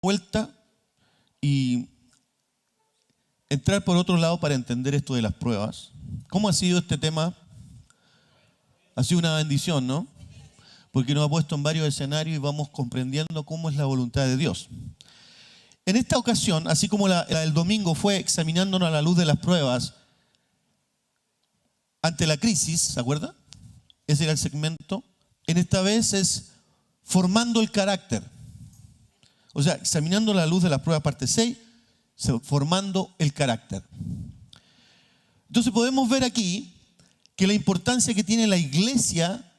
vuelta y entrar por otro lado para entender esto de las pruebas. ¿Cómo ha sido este tema? Ha sido una bendición, ¿no? Porque nos ha puesto en varios escenarios y vamos comprendiendo cómo es la voluntad de Dios. En esta ocasión, así como la del domingo fue examinándonos a la luz de las pruebas ante la crisis, ¿se acuerda? Ese era el segmento. En esta vez es formando el carácter. O sea, examinando la luz de las pruebas, parte 6, formando el carácter. Entonces podemos ver aquí que la importancia que tiene la iglesia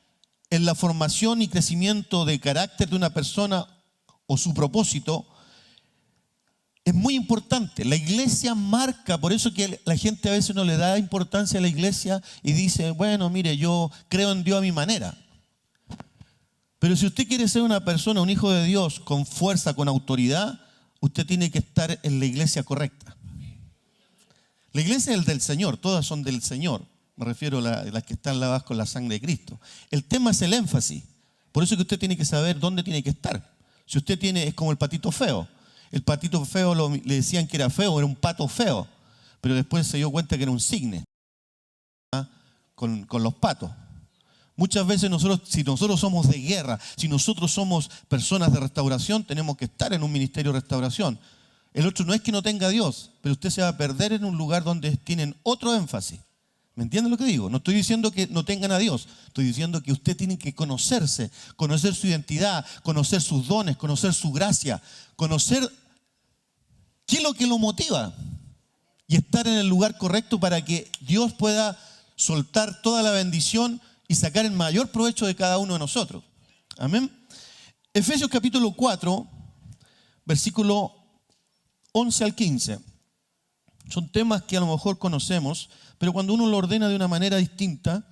en la formación y crecimiento de carácter de una persona o su propósito es muy importante. La iglesia marca, por eso que la gente a veces no le da importancia a la iglesia y dice, bueno, mire, yo creo en Dios a mi manera. Pero si usted quiere ser una persona, un hijo de Dios con fuerza, con autoridad, usted tiene que estar en la iglesia correcta. La iglesia es el del Señor, todas son del Señor. Me refiero a las que están lavadas con la sangre de Cristo. El tema es el énfasis. Por eso que usted tiene que saber dónde tiene que estar. Si usted es como el patito feo. El patito feo le decían que era feo, era un pato feo. Pero después se dio cuenta que era un cisne con los patos. Muchas veces si nosotros somos de guerra, si nosotros somos personas de restauración, tenemos que estar en un ministerio de restauración. El otro no es que no tenga a Dios, pero usted se va a perder en un lugar donde tienen otro énfasis. ¿Me entienden lo que digo? No estoy diciendo que no tengan a Dios. Estoy diciendo que usted tiene que conocerse, conocer su identidad, conocer sus dones, conocer su gracia, conocer qué es lo que lo motiva y estar en el lugar correcto para que Dios pueda soltar toda la bendición y sacar el mayor provecho de cada uno de nosotros. Amén. Efesios capítulo 4, versículo 11 al 15. Son temas que a lo mejor conocemos, pero cuando uno lo ordena de una manera distinta,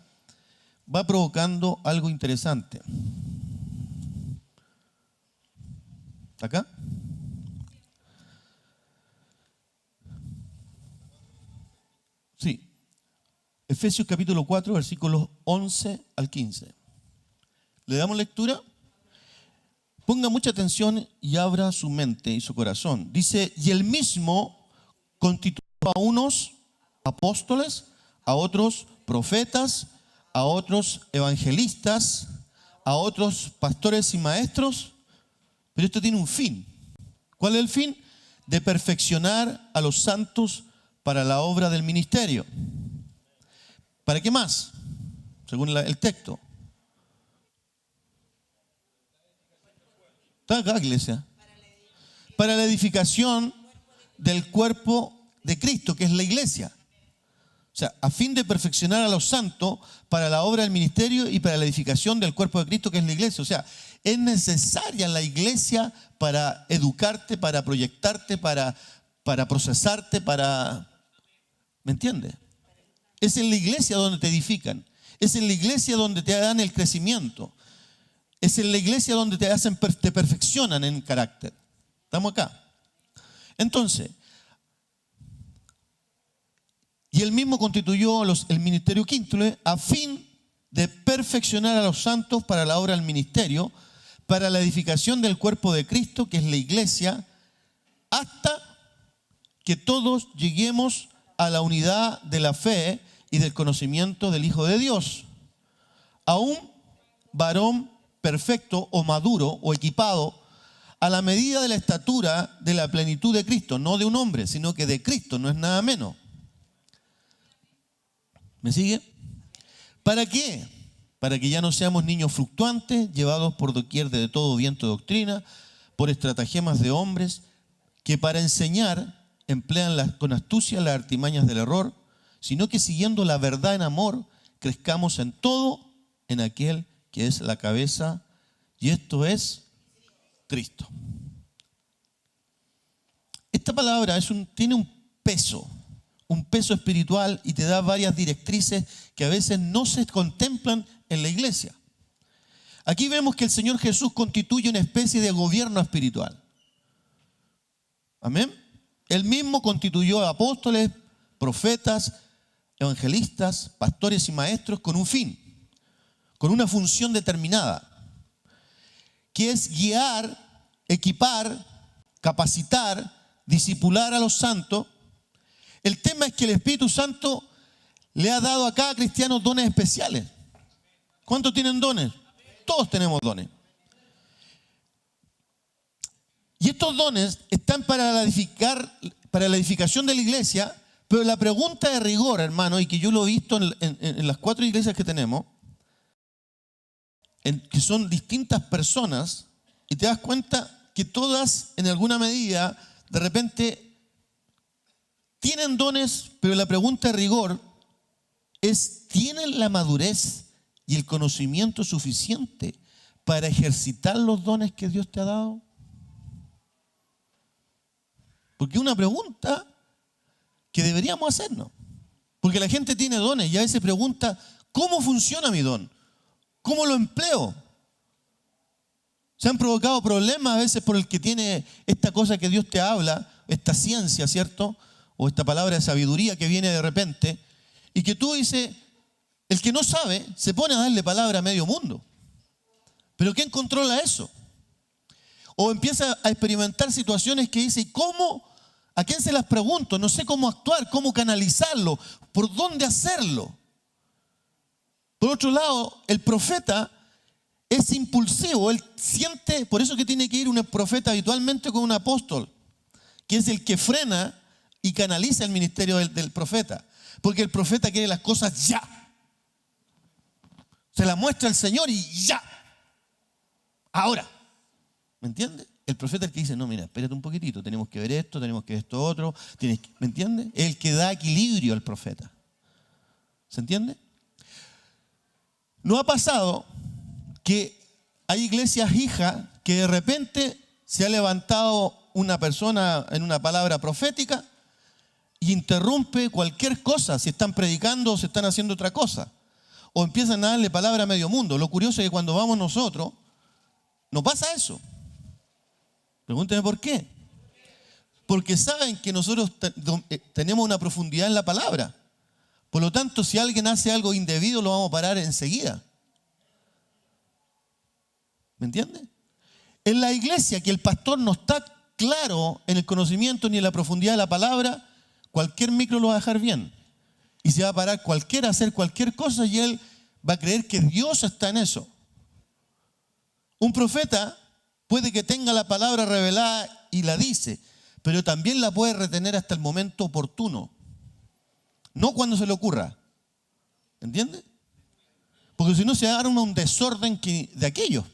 va provocando algo interesante. ¿Acá? Sí. Efesios capítulo 4, versículos 11 al 15. ¿Le damos lectura? Ponga mucha atención y abra su mente y su corazón. Dice, y él mismo constituyó a unos apóstoles, a otros profetas, a otros evangelistas, a otros pastores y maestros. Pero esto tiene un fin. ¿Cuál es el fin? De perfeccionar a los santos para la obra del ministerio. ¿Para qué más? Según el texto. ¿Está acá, iglesia? Para la edificación del cuerpo de Cristo, que es la iglesia. O sea, a fin de perfeccionar a los santos para la obra del ministerio y para la edificación del cuerpo de Cristo, que es la iglesia. O sea, es necesaria la iglesia para educarte, para proyectarte, para procesarte, ¿me entiendes? Es en la iglesia donde te edifican. Es en la iglesia donde te dan el crecimiento. Es en la iglesia donde te perfeccionan en carácter. ¿Estamos acá? Entonces, y él mismo constituyó el ministerio quíntuple a fin de perfeccionar a los santos para la obra del ministerio, para la edificación del cuerpo de Cristo, que es la iglesia, hasta que todos lleguemos a la unidad de la fe y del conocimiento del Hijo de Dios, a un varón perfecto o maduro o equipado a la medida de la estatura de la plenitud de Cristo, no de un hombre, sino que de Cristo, no es nada menos. ¿Me sigue? ¿Para qué? Para que ya no seamos niños fluctuantes, llevados por doquier de todo viento de doctrina, por estratagemas de hombres, que para enseñar emplean con astucia las artimañas del error, sino que siguiendo la verdad en amor, crezcamos en todo en aquel que es la cabeza, y esto es Cristo. Esta palabra tiene un peso espiritual y te da varias directrices que a veces no se contemplan en la iglesia. Aquí vemos que el Señor Jesús constituye una especie de gobierno espiritual. Amén. Él mismo constituyó apóstoles, profetas, evangelistas, pastores y maestros con un fin, con una función determinada, que es guiar, equipar, capacitar, discipular a los santos. El tema es que el Espíritu Santo le ha dado a cada cristiano dones especiales. ¿Cuántos tienen dones? Todos tenemos dones. Y estos dones están para la edificación de la iglesia, pero la pregunta de rigor, hermano, y que yo lo he visto en las 4 iglesias que tenemos, que son distintas personas, y te das cuenta que todas, en alguna medida, de repente, tienen dones, pero la pregunta de rigor es, ¿tienen la madurez y el conocimiento suficiente para ejercitar los dones que Dios te ha dado? Porque es una pregunta que deberíamos hacernos. Porque la gente tiene dones y a veces pregunta, ¿cómo funciona mi don? ¿Cómo lo empleo? Se han provocado problemas a veces por el que tiene esta cosa que Dios te habla, esta ciencia, ¿cierto? O esta palabra de sabiduría que viene de repente, y que tú dices, el que no sabe se pone a darle palabra a medio mundo. ¿Pero quién controla eso? O empieza a experimentar situaciones que dice, ¿cómo? ¿A quién se las pregunto? No sé cómo actuar, cómo canalizarlo, por dónde hacerlo. Por otro lado, el profeta es impulsivo, él siente, por eso que tiene que ir un profeta habitualmente con un apóstol, que es el que frena y canaliza el ministerio del profeta. Porque el profeta quiere las cosas ya. Se las muestra el Señor y ya. Ahora. ¿Me entiendes? El profeta es el que dice, no, mira, espérate un poquitito, tenemos que ver esto, tenemos que ver esto otro. ¿Me entiendes? Es el que da equilibrio al profeta. ¿Se entiende? ¿No ha pasado que hay iglesias hijas que de repente se ha levantado una persona en una palabra profética y interrumpe cualquier cosa, si están predicando o si están haciendo otra cosa? O empiezan a darle palabra a medio mundo. Lo curioso es que cuando vamos nosotros, no pasa eso. Pregúnteme por qué. Porque saben que nosotros tenemos una profundidad en la palabra. Por lo tanto, si alguien hace algo indebido, lo vamos a parar enseguida. ¿Me entiende? En la iglesia que el pastor no está claro en el conocimiento ni en la profundidad de la palabra, cualquier micro lo va a dejar bien. Y se va a parar cualquiera a hacer cualquier cosa y él va a creer que Dios está en eso. Un profeta puede que tenga la palabra revelada y la dice, pero también la puede retener hasta el momento oportuno. No cuando se le ocurra. ¿Entiende? Porque si no se arma un desorden de aquello.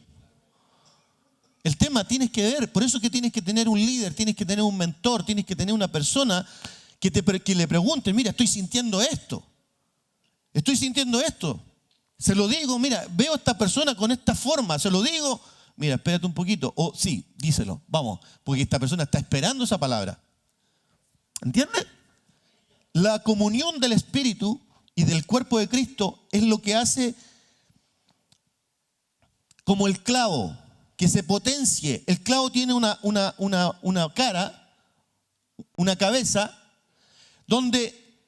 El tema tienes que ver, por eso que tienes que tener un líder, tienes que tener un mentor, tienes que tener una persona que le pregunte, mira, estoy sintiendo esto. Se lo digo, mira, veo a esta persona con esta forma, se lo digo, mira, espérate un poquito. O sí, díselo, vamos, porque esta persona está esperando esa palabra. ¿Entiendes? La comunión del Espíritu y del cuerpo de Cristo es lo que hace como el clavo, que se potencie. El clavo tiene una cara, una cabeza, donde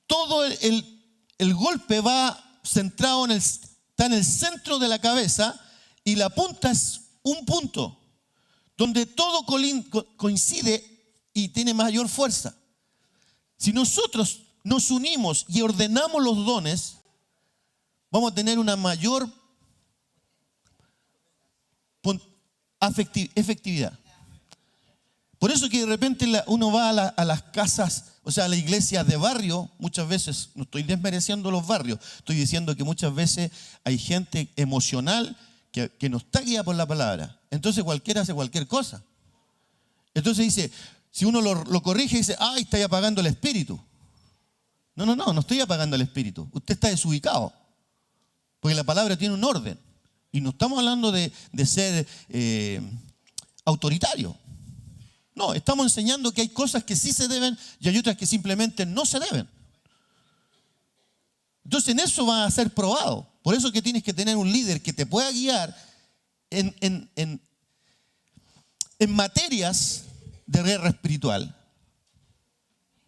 todo el golpe va centrado está en el centro de la cabeza y la punta es un punto, donde todo coincide y tiene mayor fuerza. Si nosotros nos unimos y ordenamos los dones, vamos a tener una mayor efectividad. Por eso que de repente uno va a las casas, o sea, a las iglesias de barrio, muchas veces, no estoy desmereciendo los barrios, estoy diciendo que muchas veces hay gente emocional que no está guiada por la palabra. Entonces cualquiera hace cualquier cosa. Entonces dice, si uno lo corrige, dice, ay, está apagando el espíritu. No estoy apagando el espíritu. Usted está desubicado. Porque la palabra tiene un orden. Y no estamos hablando de ser autoritario. No, estamos enseñando que hay cosas que sí se deben y hay otras que simplemente no se deben. Entonces en eso va a ser probado. Por eso que tienes que tener un líder que te pueda guiar en materias de guerra espiritual.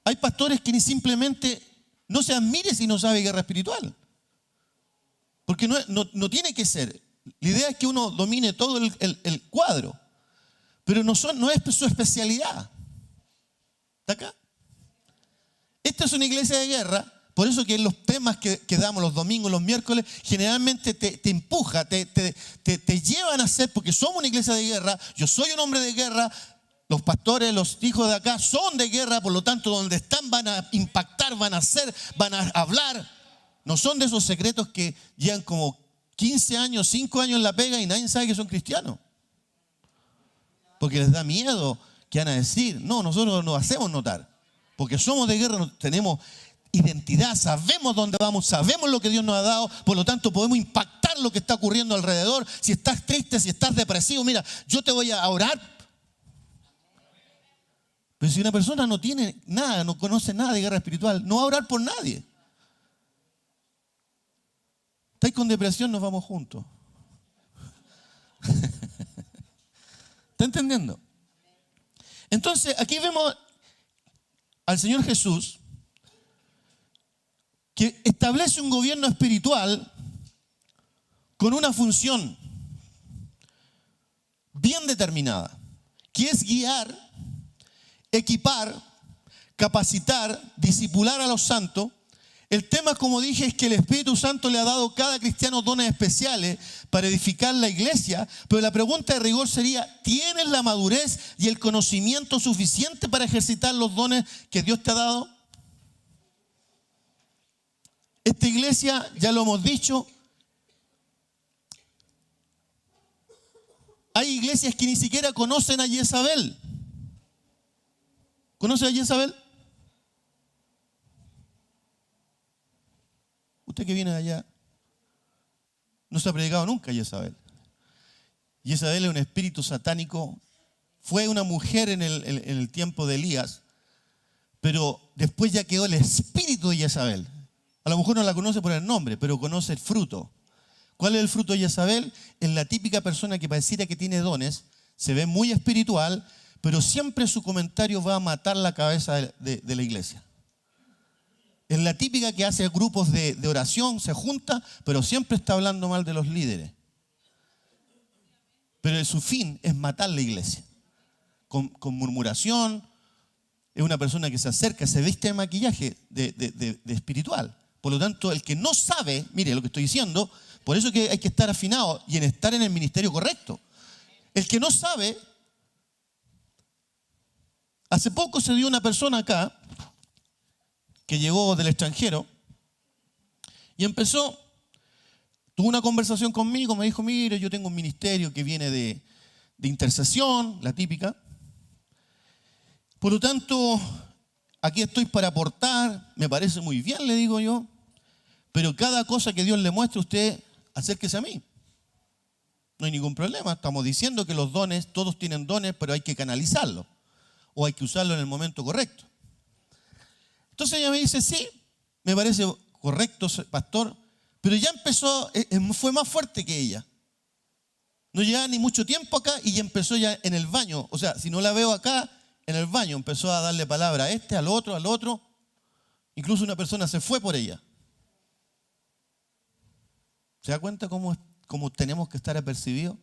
Hay pastores que ni simplemente no se admire si no sabe guerra espiritual. Porque no tiene que ser. La idea es que uno domine todo el cuadro. pero no es su especialidad. ¿Está acá? Esta es una iglesia de guerra, por eso que en los temas que damos los domingos, los miércoles, generalmente te empuja, te llevan a ser, porque somos una iglesia de guerra, yo soy un hombre de guerra, los pastores, los hijos de acá son de guerra, por lo tanto donde están van a impactar, van a hacer, van a hablar. No son de esos secretos que llevan como 15 años, 5 años en la pega y nadie sabe que son cristianos. Porque les da miedo que van a decir. No, nosotros nos hacemos notar. Porque somos de guerra, tenemos identidad, sabemos dónde vamos, sabemos lo que Dios nos ha dado, por lo tanto podemos impactar lo que está ocurriendo alrededor. Si estás triste, si estás depresivo, mira, yo te voy a orar. Pero si una persona no tiene nada, no conoce nada de guerra espiritual, no va a orar por nadie. ¿Estáis con depresión? Nos vamos juntos. ¿Está entendiendo? Entonces, aquí vemos al Señor Jesús que establece un gobierno espiritual con una función bien determinada, que es guiar, equipar, capacitar, discipular a los santos. El tema, como dije, es que el Espíritu Santo le ha dado a cada cristiano dones especiales para edificar la iglesia, pero la pregunta de rigor sería, ¿tienes la madurez y el conocimiento suficiente para ejercitar los dones que Dios te ha dado? Esta iglesia, ya lo hemos dicho, hay iglesias que ni siquiera conocen a Jezabel. ¿Conoce a Jezabel? Usted que viene de allá, no se ha predicado nunca a Jezabel. Jezabel es un espíritu satánico. Fue una mujer en el tiempo de Elías, pero después ya quedó el espíritu de Jezabel. A lo mejor no la conoce por el nombre, pero conoce el fruto. ¿Cuál es el fruto de Jezabel? Es la típica persona que pareciera que tiene dones, se ve muy espiritual, pero siempre su comentario va a matar la cabeza de la iglesia. Es la típica que hace grupos de oración, se junta, pero siempre está hablando mal de los líderes. Pero su fin es matar la iglesia. Con murmuración, es una persona que se acerca, se viste de maquillaje de espiritual. Por lo tanto, el que no sabe, mire lo que estoy diciendo, por eso que hay que estar afinado y en estar en el ministerio correcto. El que no sabe, hace poco se dio una persona acá, que llegó del extranjero y tuvo una conversación conmigo, me dijo, mire, yo tengo un ministerio que viene de intercesión, la típica. Por lo tanto, aquí estoy para aportar, me parece muy bien, le digo yo, pero cada cosa que Dios le muestre, usted acérquese a mí. No hay ningún problema, estamos diciendo que los dones, todos tienen dones, pero hay que canalizarlos o hay que usarlo en el momento correcto. Entonces ella me dice, sí, me parece correcto, pastor, pero ya empezó, fue más fuerte que ella. No llevaba ni mucho tiempo acá y ya empezó ya en el baño. O sea, si no la veo acá, en el baño empezó a darle palabra a este, al otro, al otro. Incluso una persona se fue por ella. ¿Se da cuenta cómo tenemos que estar apercibidos?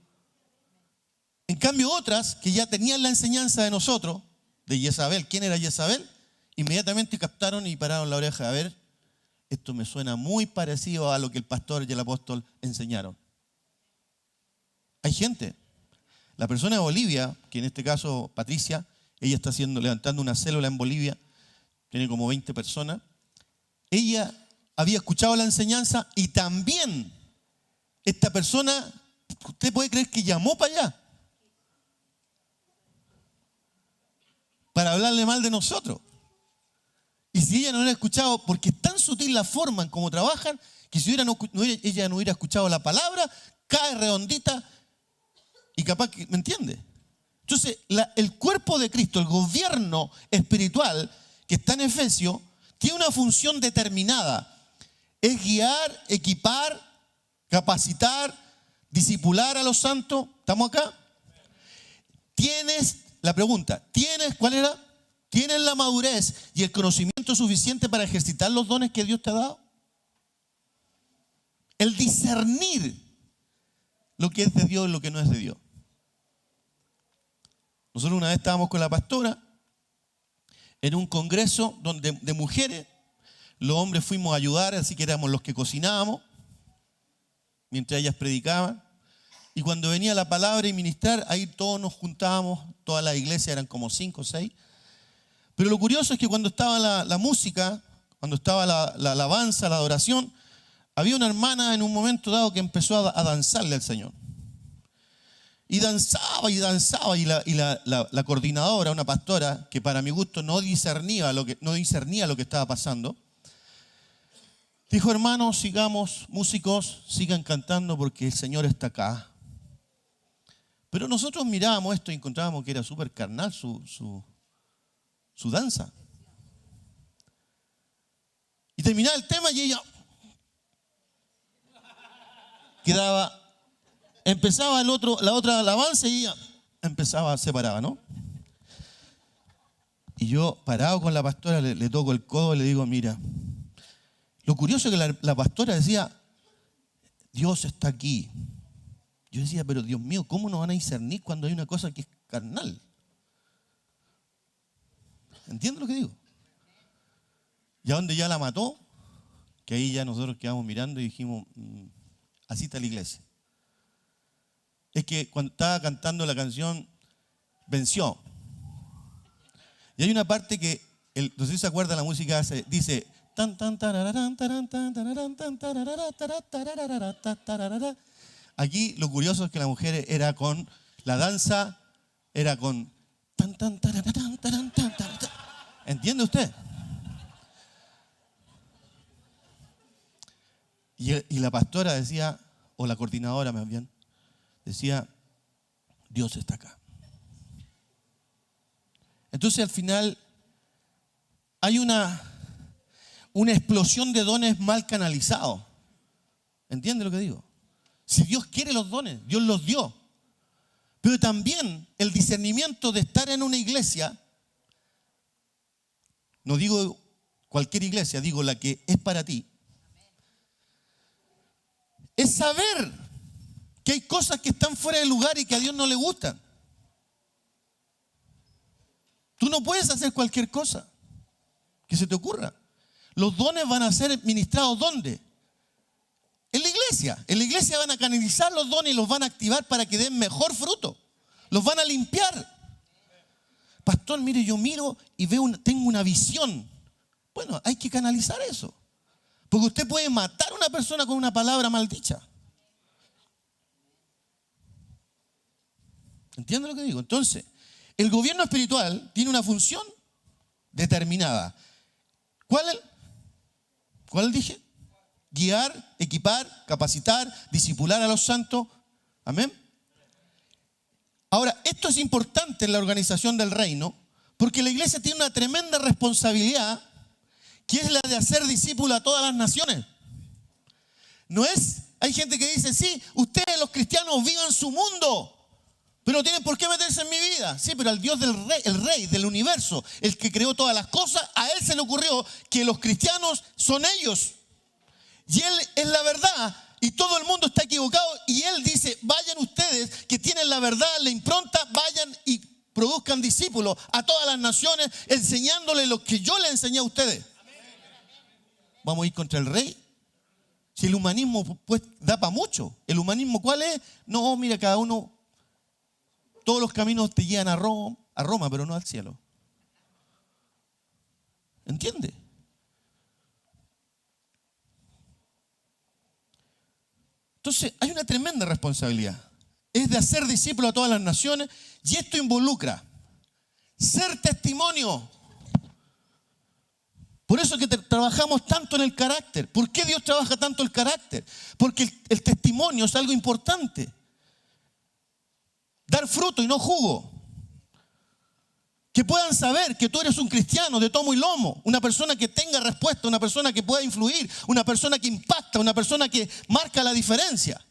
En cambio otras que ya tenían la enseñanza de nosotros, de Jezabel. ¿Quién era Jezabel? Inmediatamente captaron y pararon la oreja. A ver, esto me suena muy parecido a lo que el pastor y el apóstol enseñaron. Hay gente. La persona de Bolivia, que en este caso Patricia, ella está levantando una célula en Bolivia, tiene como 20 personas. Ella había escuchado la enseñanza y también esta persona, usted puede creer que llamó para allá para hablarle mal de nosotros. Y si ella no hubiera escuchado, porque es tan sutil la forma en cómo trabajan, que si ella no hubiera escuchado la palabra, cae redondita y capaz que, ¿me entiende? Entonces, el cuerpo de Cristo, el gobierno espiritual que está en Efesios, tiene una función determinada. Es guiar, equipar, capacitar, discipular a los santos. ¿Estamos acá? La pregunta, ¿cuál era? ¿Tienes la madurez y el conocimiento suficiente para ejercitar los dones que Dios te ha dado? El discernir lo que es de Dios y lo que no es de Dios. Nosotros una vez estábamos con la pastora en un congreso de mujeres. Los hombres fuimos a ayudar, así que éramos los que cocinábamos mientras ellas predicaban. Y cuando venía la palabra y ministrar, ahí todos nos juntábamos, toda la iglesia, eran como 5 o 6. Pero lo curioso es que cuando estaba la música, cuando estaba la alabanza, la adoración, había una hermana en un momento dado que empezó a danzarle al Señor. Y danzaba, y la coordinadora, una pastora, que para mi gusto no discernía lo que estaba pasando, dijo: hermanos, sigamos, músicos, sigan cantando porque el Señor está acá. Pero nosotros mirábamos esto y encontrábamos que era súper carnal su danza. Y terminaba el tema y ella quedaba, empezaba la otra alabanza y ella empezaba, separaba, ¿no? Y yo, parado con la pastora, le toco el codo y le digo: mira, lo curioso es que la pastora decía: Dios está aquí. Yo decía: pero Dios mío, ¿cómo nos van a discernir cuando hay una cosa que es carnal? ¿Entiendes lo que digo? Ya donde ya la mató, que ahí ya nosotros quedamos mirando y dijimos: así está la iglesia. Es que cuando estaba cantando la canción, venció. Y hay una parte que, no sé si se acuerdan, la música dice: tan tan tarararán, taran, tan, tararán, tan, tararara, tararara, tararara. Aquí lo curioso es que la mujer era con la danza, era con tan tan tararán, taran, tan, tararara. ¿Entiende usted? Y la pastora decía, o la coordinadora más bien, decía: Dios está acá. Entonces al final hay una explosión de dones mal canalizados. ¿Entiende lo que digo? Si Dios quiere los dones, Dios los dio. Pero también el discernimiento de estar en una iglesia, no digo cualquier iglesia, digo la que es para ti, es saber que hay cosas que están fuera de lugar y que a Dios no le gustan. Tú no puedes hacer cualquier cosa que se te ocurra. Los dones van a ser ministrados ¿dónde? En la iglesia. En la iglesia van a canalizar los dones y los van a activar para que den mejor fruto. Los van a limpiar. Pastor, mire, yo miro y tengo una visión. Bueno, hay que canalizar eso. Porque usted puede matar a una persona con una palabra maldicha. ¿Entiende lo que digo? Entonces, el gobierno espiritual tiene una función determinada. ¿Cuál dije? Guiar, equipar, capacitar, discipular a los santos. Amén. Ahora, esto es importante en la organización del reino, porque la iglesia tiene una tremenda responsabilidad, que es la de hacer discípulos a todas las naciones. No es, hay gente que dice: sí, ustedes los cristianos vivan su mundo, pero no tienen por qué meterse en mi vida. Sí, pero al Dios del rey, el rey del universo, el que creó todas las cosas, a él se le ocurrió que los cristianos son ellos. Y él es la verdad y todo el mundo está equivocado. Y él dice: vayan ustedes que tienen la verdad, la impronta, vayan y produzcan discípulos a todas las naciones, enseñándoles lo que yo les enseñé a ustedes. ¿Vamos a ir contra el rey? Si el humanismo pues da para mucho. ¿El humanismo cuál es? No, mira, cada uno, todos los caminos te llevan a Roma, pero no al cielo. ¿Entiende? Entonces, hay una tremenda responsabilidad. Es de hacer discípulos a todas las naciones, y esto involucra ser testimonio. Por eso es que trabajamos tanto en el carácter. ¿Por qué Dios trabaja tanto el carácter? Porque el testimonio es algo importante. Dar fruto y no jugo. Que puedan saber que tú eres un cristiano de tomo y lomo, una persona que tenga respuesta, una persona que pueda influir, una persona que impacta, una persona que marca la diferencia.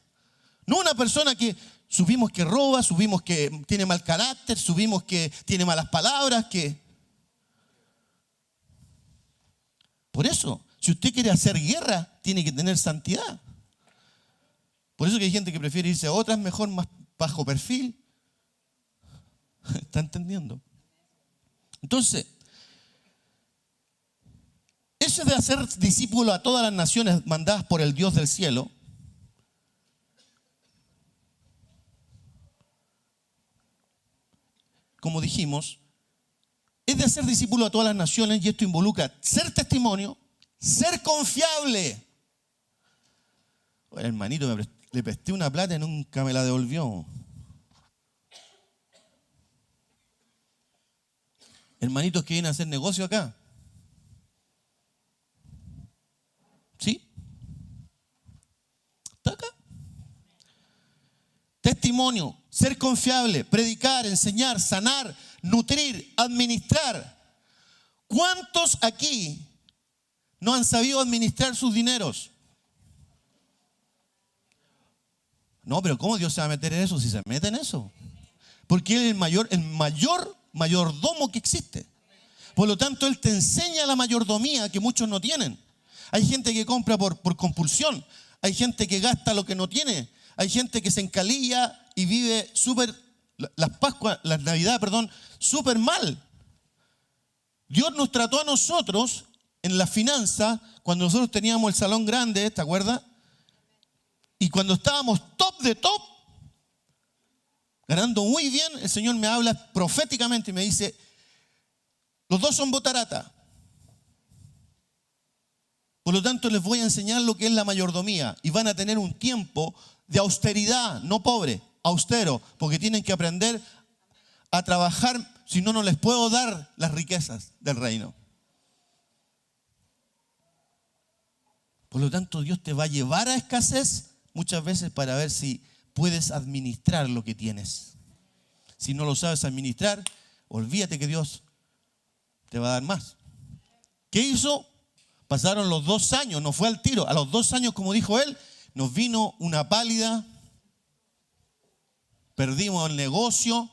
No una persona que supimos que roba, supimos que tiene mal carácter, supimos que tiene malas palabras, que... Por eso, si usted quiere hacer guerra, tiene que tener santidad. Por eso que hay gente que prefiere irse a otras mejor, más bajo perfil. ¿Está entendiendo? Entonces, eso de hacer discípulos a todas las naciones mandadas por el Dios del cielo, como dijimos, es de hacer discípulos a todas las naciones, y esto involucra ser testimonio, ser confiable. Bueno, hermanito, le presté una plata y nunca me la devolvió. Hermanitos que vienen a hacer negocio acá. ¿Sí? ¿Está acá? Testimonio, ser confiable, predicar, enseñar, sanar, nutrir, administrar. ¿Cuántos aquí no han sabido administrar sus dineros? No, pero ¿cómo Dios se va a meter en eso si se mete en eso? Porque Él es el mayor mayordomo que existe. Por lo tanto, Él te enseña la mayordomía que muchos no tienen. Hay gente que compra por compulsión. Hay gente que gasta lo que no tiene. Hay gente que se encalilla y vive las Navidades, súper mal. Dios nos trató a nosotros en la finanza cuando nosotros teníamos el salón grande, ¿te acuerdas? Y cuando estábamos top de top, ganando muy bien, el Señor me habla proféticamente y me dice, los dos son botarata. Por lo tanto, les voy a enseñar lo que es la mayordomía y van a tener un tiempo de austeridad, no pobre, austero, porque tienen que aprender a trabajar, si no, no les puedo dar las riquezas del reino. Por lo tanto, Dios te va a llevar a escasez muchas veces para ver si puedes administrar lo que tienes. Si no lo sabes administrar, olvídate que Dios te va a dar más. ¿Qué hizo? Pasaron los 2 años, no fue al tiro. A los 2 años, como dijo él, nos vino una pálida. Perdimos el negocio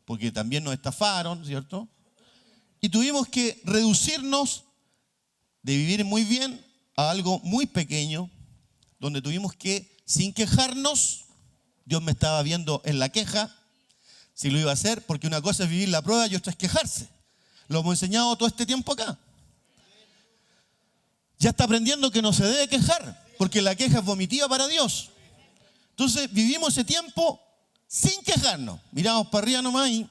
porque también nos estafaron, ¿cierto? Y tuvimos que reducirnos de vivir muy bien a algo muy pequeño, donde tuvimos que, sin quejarnos, Dios me estaba viendo en la queja, si lo iba a hacer, porque una cosa es vivir la prueba y otra es quejarse. Lo hemos enseñado todo este tiempo acá. Ya está aprendiendo que no se debe quejar, porque la queja es vomitiva para Dios. Entonces vivimos ese tiempo sin quejarnos. Miramos para arriba nomás y,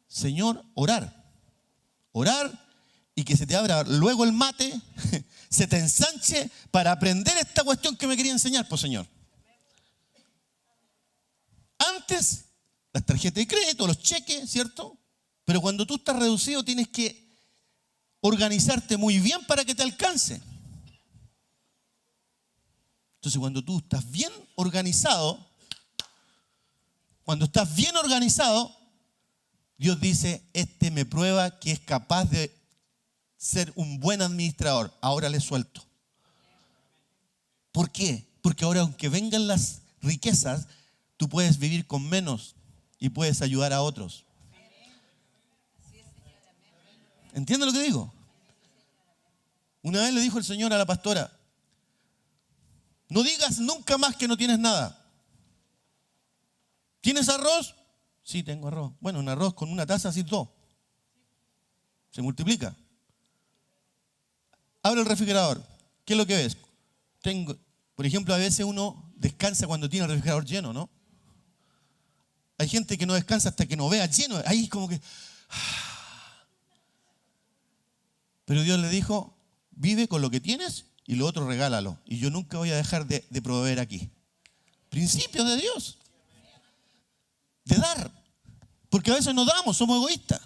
Señor, orar. Orar y que se te abra luego el mate, se te ensanche para aprender esta cuestión que me quería enseñar, pues Señor. Antes, las tarjetas de crédito, los cheques, ¿cierto? Pero cuando tú estás reducido tienes que organizarte muy bien para que te alcance. Entonces, cuando tú estás bien organizado, Dios dice, este me prueba que es capaz de ser un buen administrador. Ahora le suelto. ¿Por qué? Porque ahora, aunque vengan las riquezas, tú puedes vivir con menos y puedes ayudar a otros. ¿Entiende lo que digo? Una vez le dijo el Señor a la pastora, no digas nunca más que no tienes nada. ¿Tienes arroz? Sí, tengo arroz. Bueno, un arroz con una taza, así 2. Se multiplica. Abre el refrigerador. ¿Qué es lo que ves? Por ejemplo, a veces uno descansa cuando tiene el refrigerador lleno, ¿no? Hay gente que no descansa hasta que no vea lleno. Ahí es como que... Pero Dios le dijo, vive con lo que tienes y lo otro regálalo. Y yo nunca voy a dejar de proveer aquí. Principios de Dios. De dar. Porque a veces no damos, somos egoístas.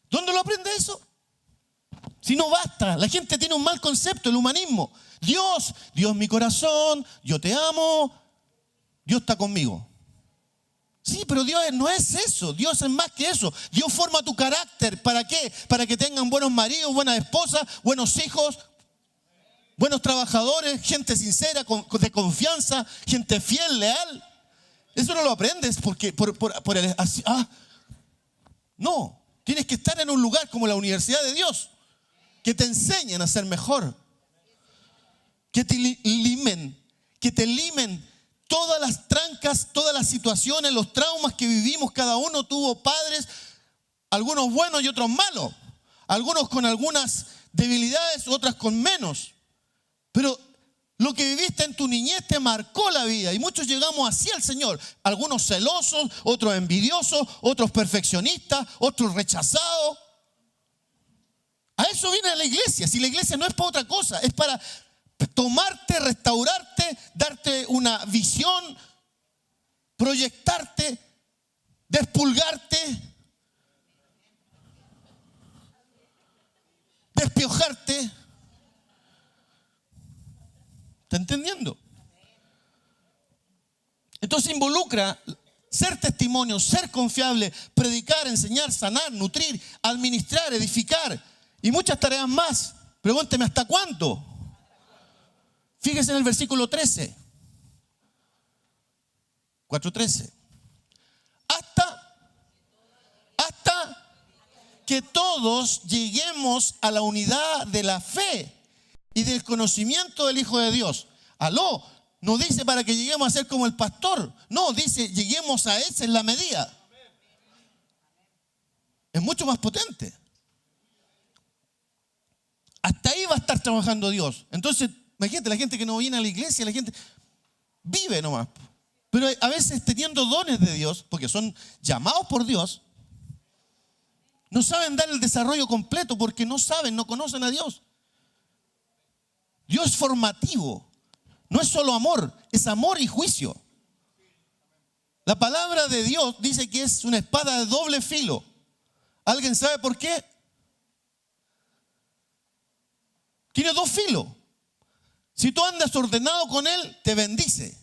¿Dónde lo aprende eso? Si no basta, la gente tiene un mal concepto, el humanismo. Dios mi corazón, yo te amo, Dios está conmigo. Sí, pero Dios no es eso, Dios es más que eso. Dios forma tu carácter, ¿para qué? Para que tengan buenos maridos, buenas esposas, buenos hijos, buenos trabajadores, gente sincera, de confianza, gente fiel, leal. Eso no lo aprendes porque por el así. No, tienes que estar en un lugar como la Universidad de Dios, que te enseñen a ser mejor, que te limen todas las trancas, todas las situaciones, los traumas que vivimos, cada uno tuvo padres, algunos buenos y otros malos, algunos con algunas debilidades, otras con menos. Pero lo que viviste en tu niñez te marcó la vida y muchos llegamos así al Señor. Algunos celosos, otros envidiosos, otros perfeccionistas, otros rechazados. A eso viene la iglesia. Si la iglesia no es para otra cosa, es para tomarte, restaurarte, darte una visión, proyectarte, despulgarte, despiojarte. ¿Está entendiendo? Entonces involucra ser testimonio, ser confiable, predicar, enseñar, sanar, nutrir, administrar, edificar y muchas tareas más. Pregúnteme, ¿hasta cuánto? Fíjese en el versículo 13. 4:13. Hasta que todos lleguemos a la unidad de la fe y del conocimiento del Hijo de Dios. Aló, no dice para que lleguemos a ser como el pastor. No, dice lleguemos a esa en la medida. Es mucho más potente. Hasta ahí va a estar trabajando Dios. Entonces, imagínate, la gente que no viene a la iglesia, la gente vive nomás. Pero a veces teniendo dones de Dios, porque son llamados por Dios, no saben dar el desarrollo completo porque no saben, no conocen a Dios. Dios es formativo. No es solo amor, es amor y juicio. La palabra de Dios dice que es una espada de doble filo. ¿Alguien sabe por qué? Tiene dos filos. Si tú andas ordenado con Él, te bendice.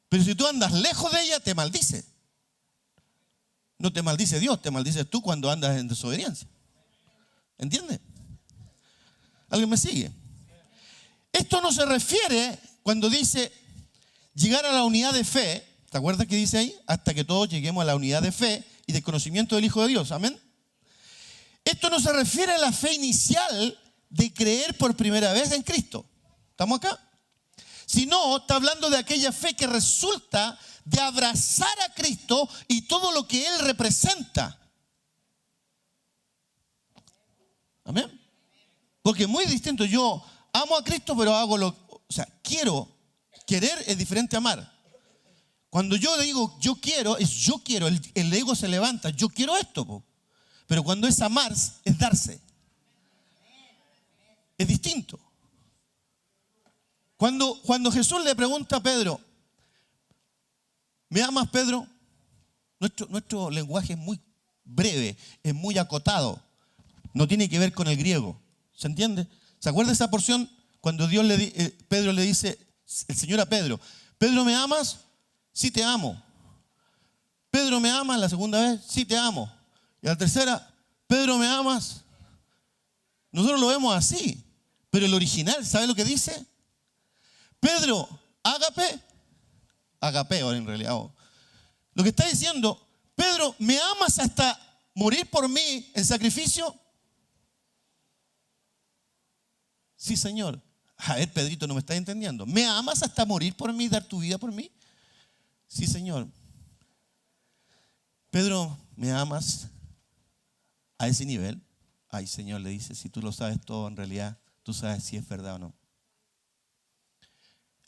Pero si tú andas lejos de ella, te maldice. No te maldice Dios, te maldices tú cuando andas en desobediencia. ¿Entiendes? ¿Alguien me sigue? Esto no se refiere cuando dice llegar a la unidad de fe. ¿Te acuerdas que dice ahí? Hasta que todos lleguemos a la unidad de fe y del conocimiento del Hijo de Dios. Amén. Esto no se refiere a la fe inicial de creer por primera vez en Cristo. ¿Estamos acá? Sino está hablando de aquella fe que resulta de abrazar a Cristo y todo lo que Él representa. Amén. Porque es muy distinto. Yo amo a Cristo, pero hago lo... O sea, querer es diferente a amar. Cuando yo digo yo quiero, es yo quiero, el ego se levanta, yo quiero esto. Po. Pero cuando es amar, es darse. Es distinto. Cuando Jesús le pregunta a Pedro, ¿me amas, Pedro? Nuestro lenguaje es muy breve, es muy acotado. No tiene que ver con el griego. ¿Se entiende? ¿Se acuerda esa porción? Cuando Pedro le dice, el Señor a Pedro, ¿Pedro, me amas? Sí, te amo. ¿Pedro, me amas? La segunda vez, sí, te amo. Y la tercera, ¿Pedro, me amas? Nosotros lo vemos así. Pero el original, ¿sabe lo que dice? Pedro, agapeo en realidad. Lo que está diciendo, Pedro, ¿me amas hasta morir por mí en sacrificio? Sí, Señor. A ver, Pedrito, no me estás entendiendo. ¿Me amas hasta morir por mí, dar tu vida por mí? Sí, Señor. Pedro, ¿me amas a ese nivel? Ay, Señor, le dice, si tú lo sabes todo, en realidad, tú sabes si es verdad o no.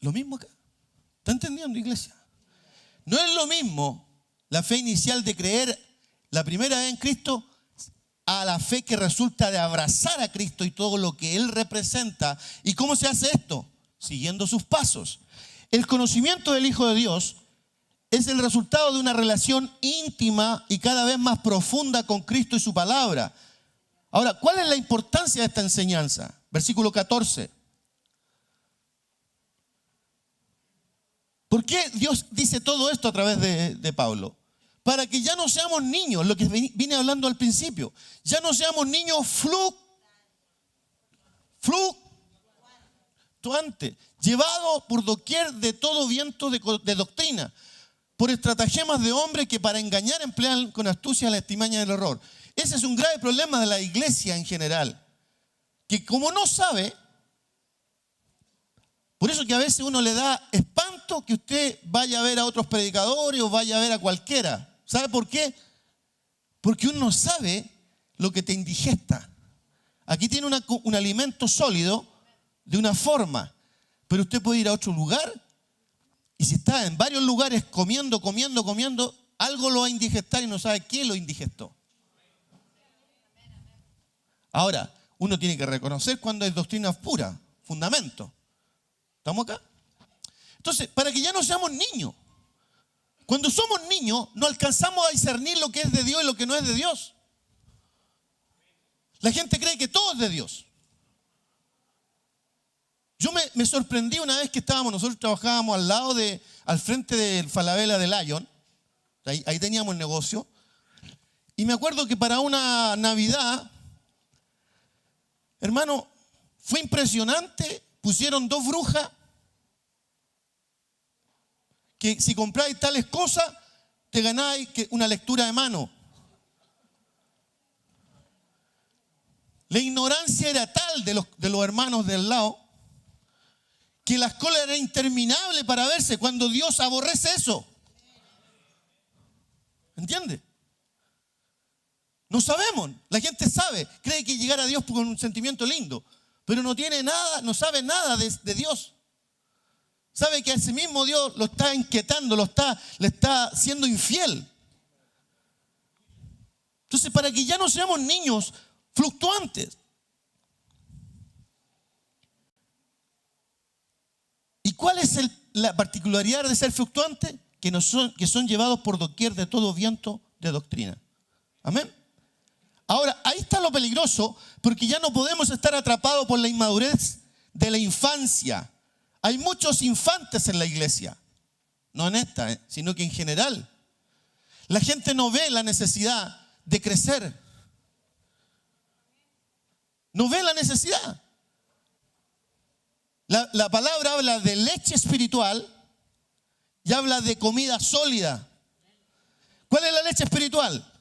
Lo mismo acá. ¿Está entendiendo, iglesia? No es lo mismo la fe inicial de creer la primera vez en Cristo a la fe que resulta de abrazar a Cristo y todo lo que Él representa. ¿Y cómo se hace esto? Siguiendo sus pasos. El conocimiento del Hijo de Dios es el resultado de una relación íntima y cada vez más profunda con Cristo y su palabra. Ahora, ¿cuál es la importancia de esta enseñanza? Versículo 14. ¿Por qué Dios dice todo esto a través de Pablo? Para que ya no seamos niños, lo que vine hablando al principio. Ya no seamos niños fluctuantes, llevados por doquier de todo viento de doctrina, por estratagemas de hombres que para engañar emplean con astucia la artimaña del error. Ese es un grave problema de la iglesia en general, que como no sabe, Por eso que a veces uno le da espanto que usted vaya a ver a otros predicadores o vaya a ver a cualquiera. ¿Sabe por qué? Porque uno no sabe lo que te indigesta. Aquí tiene un alimento sólido de una forma, pero usted puede ir a otro lugar y si está en varios lugares comiendo, algo lo va a indigestar y no sabe qué lo indigestó. Ahora, uno tiene que reconocer cuando es doctrina pura, fundamento. ¿Estamos acá? Entonces, para que ya no seamos niños. Cuando somos niños, no alcanzamos a discernir lo que es de Dios y lo que no es de Dios. La gente cree que todo es de Dios. Yo me sorprendí una vez que nosotros trabajábamos al frente del Falabella de Lion. Ahí teníamos el negocio. Y me acuerdo que para una Navidad, hermano, fue impresionante. Pusieron 2 brujas que si compráis tales cosas, te ganáis una lectura de mano. La ignorancia era tal de los hermanos del lado que las colas eran interminables para verse cuando Dios aborrece eso. ¿Entiende? No sabemos. La gente sabe, cree que llegar a Dios con un sentimiento lindo, pero no tiene nada, no sabe nada de Dios. Sabe que a ese mismo Dios lo está inquietando, le está siendo infiel. Entonces, para que ya no seamos niños fluctuantes. ¿Y cuál es la particularidad de ser fluctuante? Que son llevados por doquier de todo viento de doctrina. Amén. Ahora, ahí está lo peligroso, porque ya no podemos estar atrapados por la inmadurez de la infancia. Hay muchos infantes en la iglesia, no en esta, sino que en general. La gente no ve la necesidad de crecer. No ve la necesidad. La palabra habla de leche espiritual y habla de comida sólida. ¿Cuál es la leche espiritual?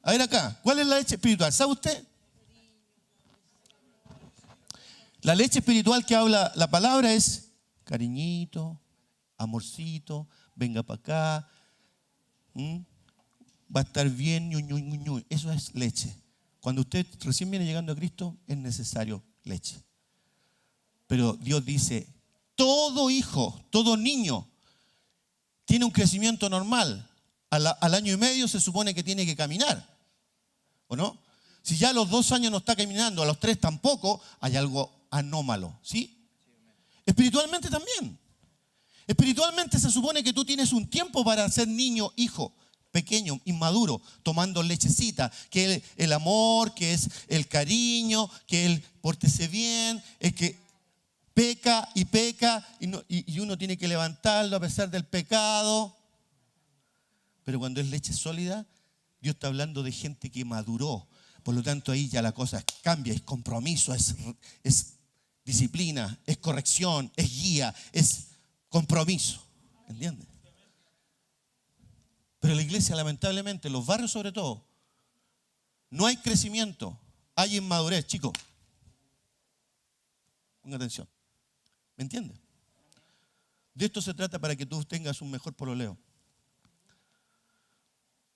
A ver acá, ¿cuál es la leche espiritual? ¿Sabe usted? La leche espiritual que habla la palabra es cariñito, amorcito, venga para acá, va a estar bien, ñu. Eso es leche. Cuando usted recién viene llegando a Cristo, es necesario leche. Pero Dios dice, todo hijo, todo niño tiene un crecimiento normal. Al año y medio se supone que tiene que caminar, ¿o no? Si ya a los 2 años no está caminando, a los 3 tampoco, hay algo anómalo, ¿sí? Espiritualmente también. Espiritualmente se supone que tú tienes un tiempo para ser niño, hijo, pequeño, inmaduro, tomando lechecita, que es el amor, que es el cariño, que el pórtese bien, es que peca y uno tiene que levantarlo a pesar del pecado. Pero cuando es leche sólida, Dios está hablando de gente que maduró. Por lo tanto, ahí ya la cosa cambia, es compromiso, es disciplina, es corrección, es guía, es compromiso. ¿Entiendes? Pero en la iglesia, lamentablemente, en los barrios sobre todo, no hay crecimiento, hay inmadurez. Chicos, ponga atención. ¿Me entiendes? De esto se trata para que tú tengas un mejor pololeo.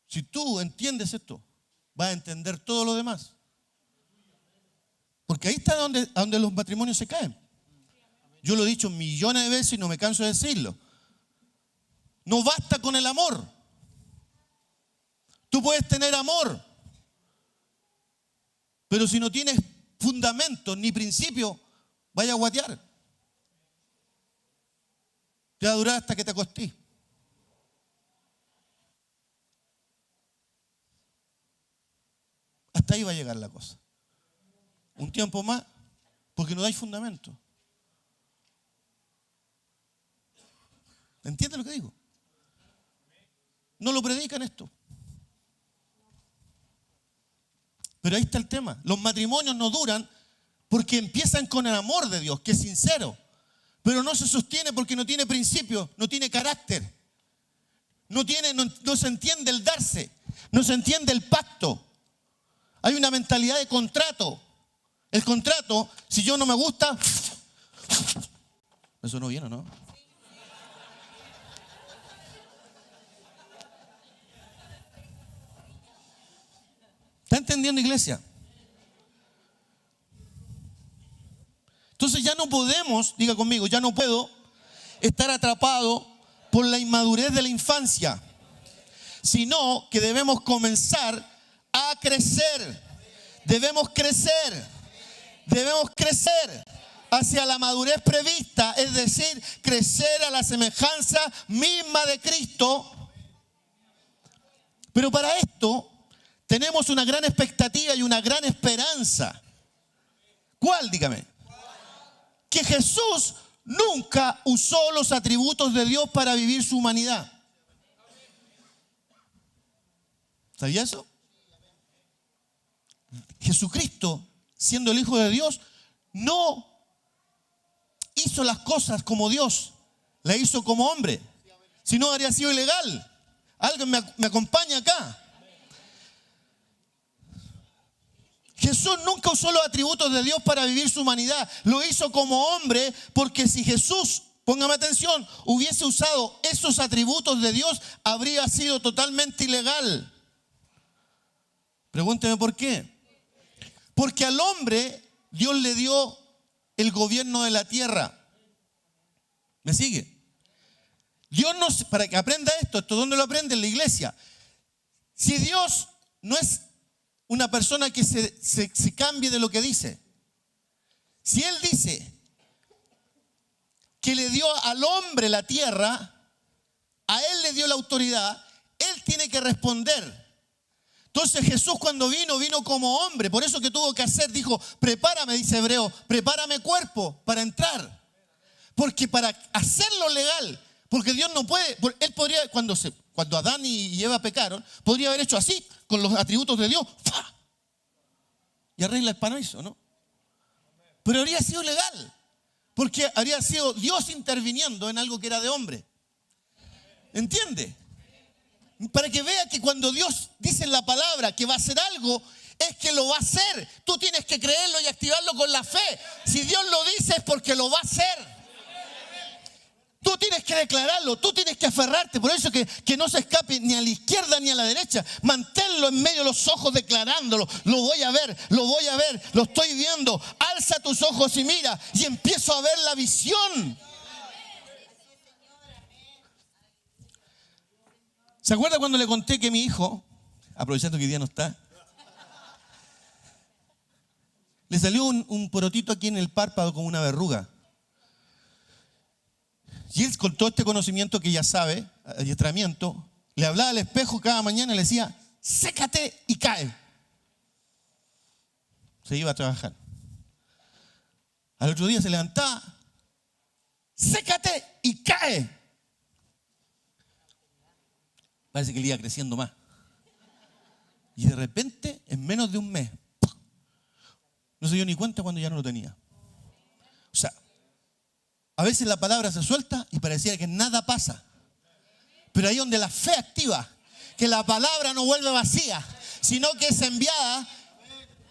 Si tú entiendes esto, vas a entender todo lo demás. Porque ahí está donde los matrimonios se caen. Yo lo he dicho millones de veces y no me canso de decirlo. No basta con el amor. Tú puedes tener amor, pero si no tienes fundamento ni principio, vaya a guatear. Te va a durar hasta que te acostís. Hasta ahí va a llegar la cosa. Un tiempo más, porque no dais fundamento. ¿Entiendes lo que digo? No lo predican esto. Pero ahí está el tema. Los matrimonios no duran porque empiezan con el amor de Dios, que es sincero. Pero no se sostiene porque no tiene principio, no tiene carácter. No se entiende el darse, no se entiende el pacto. Hay una mentalidad de contrato. El contrato, si yo no me gusta, ¿Eso no viene o no? ¿Está entendiendo, iglesia? Entonces ya no podemos, diga conmigo, ya no puedo estar atrapado por la inmadurez de la infancia, sino que debemos comenzar a crecer. Debemos crecer hacia la madurez prevista, es decir, crecer a la semejanza misma de Cristo. Pero para esto tenemos una gran expectativa y una gran esperanza. ¿Cuál? Dígame. Que Jesús nunca usó los atributos de Dios para vivir su humanidad. ¿Sabía eso? Jesucristo, siendo el Hijo de Dios, no hizo las cosas como Dios, la hizo como hombre. Si no, habría sido ilegal. ¿Alguien me acompaña acá? Jesús nunca usó los atributos de Dios para vivir su humanidad. Lo hizo como hombre, porque si Jesús, póngame atención, hubiese usado esos atributos de Dios, habría sido totalmente ilegal. Pregúnteme por qué. Porque al hombre Dios le dio el gobierno de la tierra. ¿Me sigue? Dios nos, para que aprenda esto, ¿dónde lo aprende? En la iglesia. Si Dios no es una persona que se cambie de lo que dice. Si Él dice que le dio al hombre la tierra, a Él le dio la autoridad, Él tiene que responder. Entonces Jesús cuando vino como hombre, por eso que tuvo que hacer, dijo, prepárame, dice Hebreo, prepárame cuerpo para entrar. Porque para hacerlo legal, porque Dios no puede, Él podría, cuando Adán y Eva pecaron, podría haber hecho así, con los atributos de Dios, ¡fua! Y arregla el paraíso, ¿no? Pero habría sido legal, porque habría sido Dios interviniendo en algo que era de hombre. ¿Entiende? Para que vea que cuando Dios dice en la palabra que va a hacer algo, es que lo va a hacer. Tú tienes que creerlo y activarlo con la fe. Si Dios lo dice es porque lo va a hacer. Tú tienes que declararlo, tú tienes que aferrarte. Por eso que no se escape ni a la izquierda ni a la derecha. Manténlo en medio de los ojos declarándolo. Lo voy a ver, lo estoy viendo. Alza tus ojos y mira. Y empiezo a ver la visión. ¿Se acuerda cuando le conté que mi hijo, aprovechando que hoy día no está, le salió un porotito aquí en el párpado con una verruga? Y él, con todo este conocimiento que ya sabe, adiestramiento, le hablaba al espejo cada mañana y le decía, sécate y cae. Se iba a trabajar. Al otro día se levantaba, sécate y cae. Parece que le iba creciendo más. Y de repente, en menos de un mes, no se dio ni cuenta cuando ya no lo tenía. O sea, a veces la palabra se suelta y pareciera que nada pasa. Pero ahí donde la fe activa, que la palabra no vuelve vacía, sino que es enviada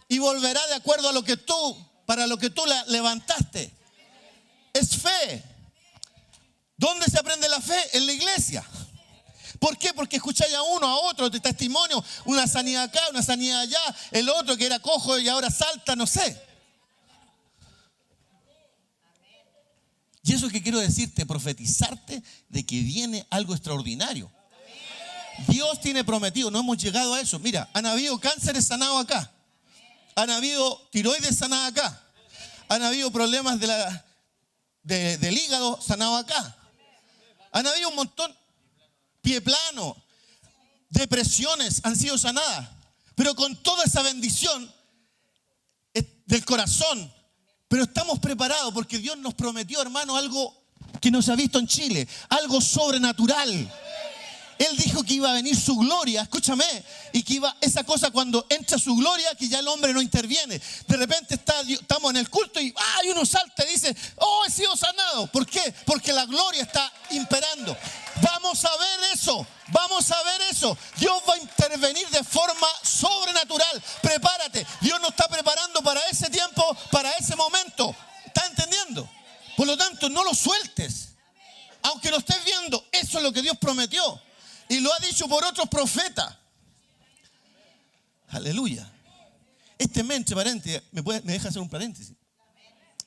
y volverá de acuerdo a lo que para lo que tú la levantaste. Es fe. ¿Dónde se aprende la fe? En la iglesia. ¿Por qué? Porque escucháis a uno, a otro, de testimonio, una sanidad acá, una sanidad allá, el otro que era cojo y ahora salta, no sé. Y eso que quiero decirte, profetizarte de que viene algo extraordinario. Dios tiene prometido, no hemos llegado a eso. Mira, han habido cánceres sanados acá. Han habido tiroides sanadas acá. Han habido problemas del hígado sanados acá. Han habido un montón. Pie plano, depresiones han sido sanadas. Pero con toda esa bendición del corazón, pero estamos preparados porque Dios nos prometió, hermano, algo que no se ha visto en Chile, algo sobrenatural. Él dijo que iba a venir su gloria, escúchame, y que esa cosa cuando entra su gloria, que ya el hombre no interviene. De repente estamos en el culto y uno salta y dice, he sido sanado. ¿Por qué? Porque la gloria está imperando. Vamos a ver eso. Dios va a intervenir de forma sobrenatural. Prepárate. Dios nos está preparando para ese tiempo, para ese momento. ¿Está entendiendo? Por lo tanto, no lo sueltes. lo que Dios prometió. Y lo ha dicho por otros profetas. Aleluya. Este mes, entre paréntesis, ¿me deja hacer un paréntesis?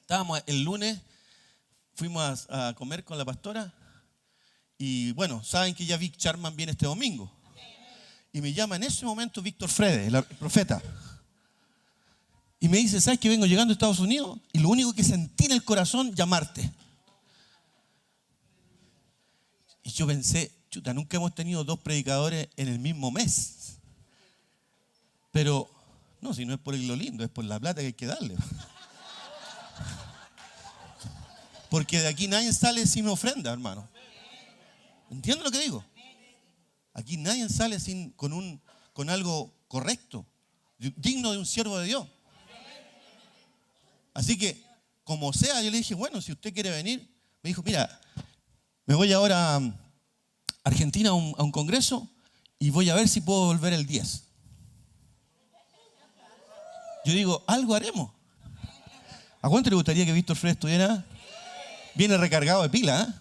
Estábamos el lunes, fuimos a comer con la pastora. Y bueno, saben que ya Vic Charman viene este domingo. Y me llama en ese momento Víctor Frede, el profeta. Y me dice, ¿sabes que vengo llegando a Estados Unidos? Y lo único que sentí en el corazón, llamarte. Y yo pensé, chuta, nunca hemos tenido 2 predicadores en el mismo mes. Pero, no, si no es por lo lindo, es por la plata que hay que darle. Porque de aquí nadie sale sin ofrenda, hermano. ¿Entienden lo que digo? Aquí nadie sale con algo correcto, digno de un siervo de Dios. Así que, como sea, yo le dije, bueno, si usted quiere venir, me dijo, mira, me voy ahora a Argentina a un congreso y voy a ver si puedo volver el 10. Yo digo, algo haremos. ¿A cuánto le gustaría que Víctor Fred estuviera? Viene recargado de pila, ¿eh?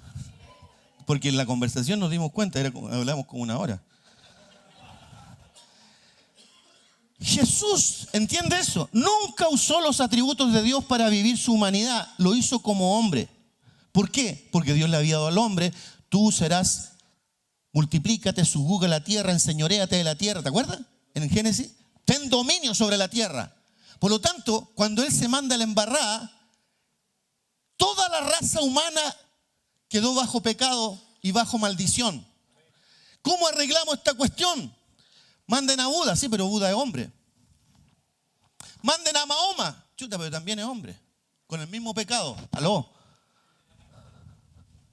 Porque en la conversación nos dimos cuenta, hablamos como 1 hora. Jesús, ¿entiende eso? Nunca usó los atributos de Dios para vivir su humanidad. Lo hizo como hombre. ¿Por qué? Porque Dios le había dado al hombre, tú serás, multiplícate, subjuga la tierra, enseñoréate de la tierra. ¿Te acuerdas? En el Génesis. Ten dominio sobre la tierra. Por lo tanto, cuando Él se manda a la embarrada, toda la raza humana quedó bajo pecado y bajo maldición. ¿Cómo arreglamos esta cuestión? Manden a Buda, sí, pero Buda es hombre. Manden a Mahoma, chuta, pero también es hombre, con el mismo pecado. ¿Aló?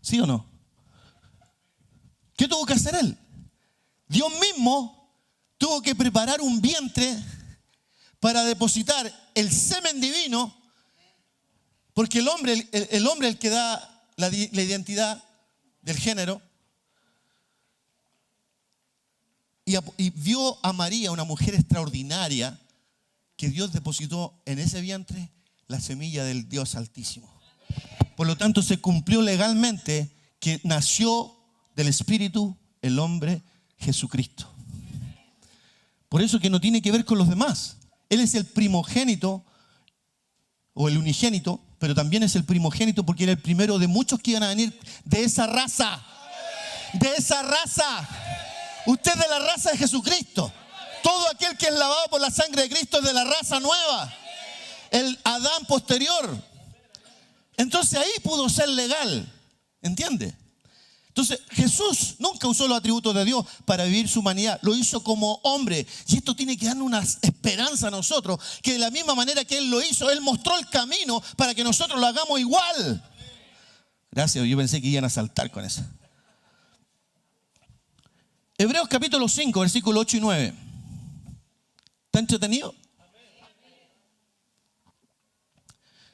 ¿Sí o no? ¿Qué tuvo que hacer él? Dios mismo tuvo que preparar un vientre para depositar el semen divino, porque el hombre el que da la identidad del género, y vio a María, una mujer extraordinaria, que Dios depositó en ese vientre la semilla del Dios Altísimo. Por lo tanto, se cumplió legalmente que nació del Espíritu el hombre Jesucristo. Por eso que no tiene que ver con los demás. Él es el primogénito o el unigénito, pero también es el primogénito porque era el primero de muchos que iban a venir de esa raza. De esa raza. Usted es de la raza de Jesucristo. Todo aquel que es lavado por la sangre de Cristo es de la raza nueva. El Adán posterior. Entonces ahí pudo ser legal. ¿Entiende? Entonces Jesús nunca usó los atributos de Dios para vivir su humanidad. Lo hizo como hombre. Y esto tiene que darnos una esperanza a nosotros. Que de la misma manera que Él lo hizo, Él mostró el camino para que nosotros lo hagamos igual. Gracias, yo pensé que iban a saltar con eso. Hebreos capítulo 5, versículos 8 y 9. ¿Está entretenido?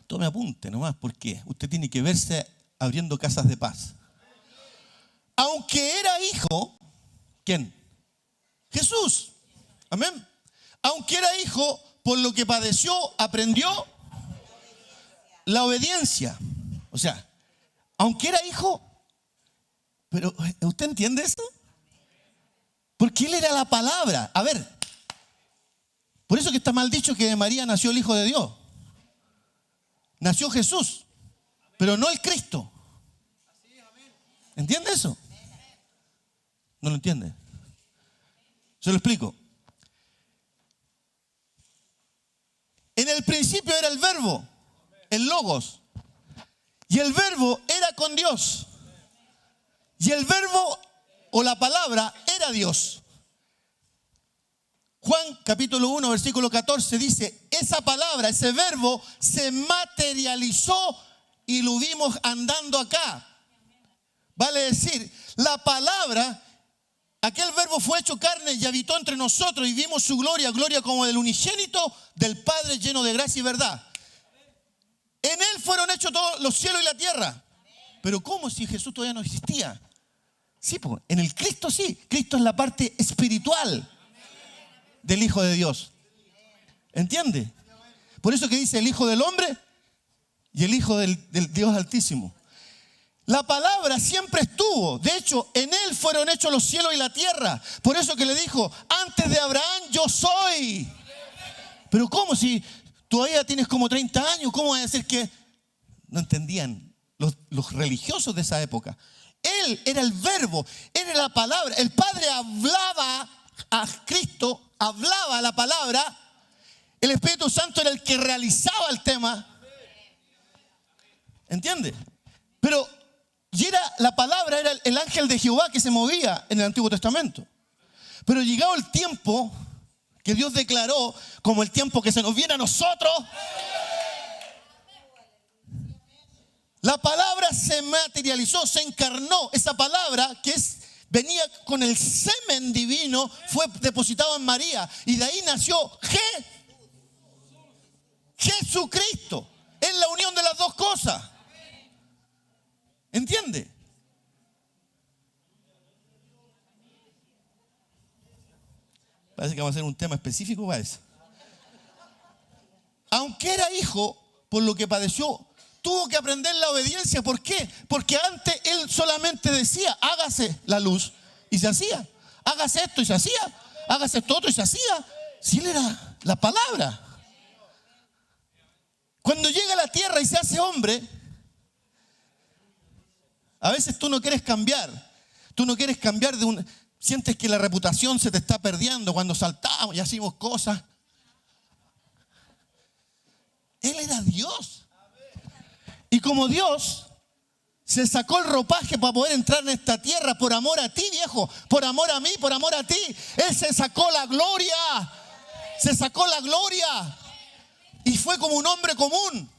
Tome apunte nomás, porque usted tiene que verse abriendo casas de paz. Aunque era hijo, ¿quién? Jesús. Amén. Aunque era hijo, por lo que padeció, aprendió la obediencia. O sea, aunque era hijo, pero ¿usted entiende eso? Porque Él era la palabra. A ver, por eso que está mal dicho que de María nació el Hijo de Dios. Nació Jesús, pero no el Cristo. ¿Entiende eso? ¿No lo entiende? Se lo explico. En el principio era el verbo, el logos. Y el verbo era con Dios. Y el verbo o la palabra era Dios. Juan capítulo 1 versículo 14 dice, esa palabra, ese verbo se materializó y lo vimos andando acá. Vale decir, la palabra, aquel verbo fue hecho carne y habitó entre nosotros y vimos su gloria, gloria como del unigénito del Padre lleno de gracia y verdad. En Él fueron hechos todos los cielos y la tierra. Pero ¿cómo si Jesús todavía no existía? Sí, pues, en el Cristo sí. Cristo es la parte espiritual del Hijo de Dios. ¿Entiende? Por eso que dice el Hijo del Hombre y el Hijo del Dios Altísimo. La palabra siempre estuvo. De hecho, en Él fueron hechos los cielos y la tierra. Por eso que le dijo, antes de Abraham yo soy. Pero ¿cómo? Si todavía tienes como 30 años, ¿cómo va a decir que...? No entendían los religiosos de esa época. Él era el verbo, Él era la palabra. El Padre hablaba a Cristo, hablaba la palabra. El Espíritu Santo era el que realizaba el tema. ¿Entiende? Pero la palabra era el ángel de Jehová que se movía en el Antiguo Testamento. Pero llegado el tiempo que Dios declaró como el tiempo que se nos viene a nosotros, la palabra se materializó, se encarnó. Esa palabra que venía con el semen divino fue depositado en María. Y de ahí nació Jesucristo. Es la unión de las dos cosas. ¿Entiende? Parece que vamos a hacer un tema específico para eso. Aunque era hijo, por lo que padeció, tuvo que aprender la obediencia. ¿Por qué? Porque antes él solamente decía, hágase la luz, y se hacía. Hágase esto y se hacía. Hágase esto otro y se hacía. Si él era la palabra. Cuando llega a la tierra y se hace hombre, a veces tú no quieres cambiar. Tú no quieres cambiar sientes que la reputación se te está perdiendo cuando saltamos y hacemos cosas. Él era Dios. Y como Dios se sacó el ropaje para poder entrar en esta tierra por amor a ti, viejo, por amor a mí, por amor a ti. Él se sacó la gloria. Se sacó la gloria. Y fue como un hombre común.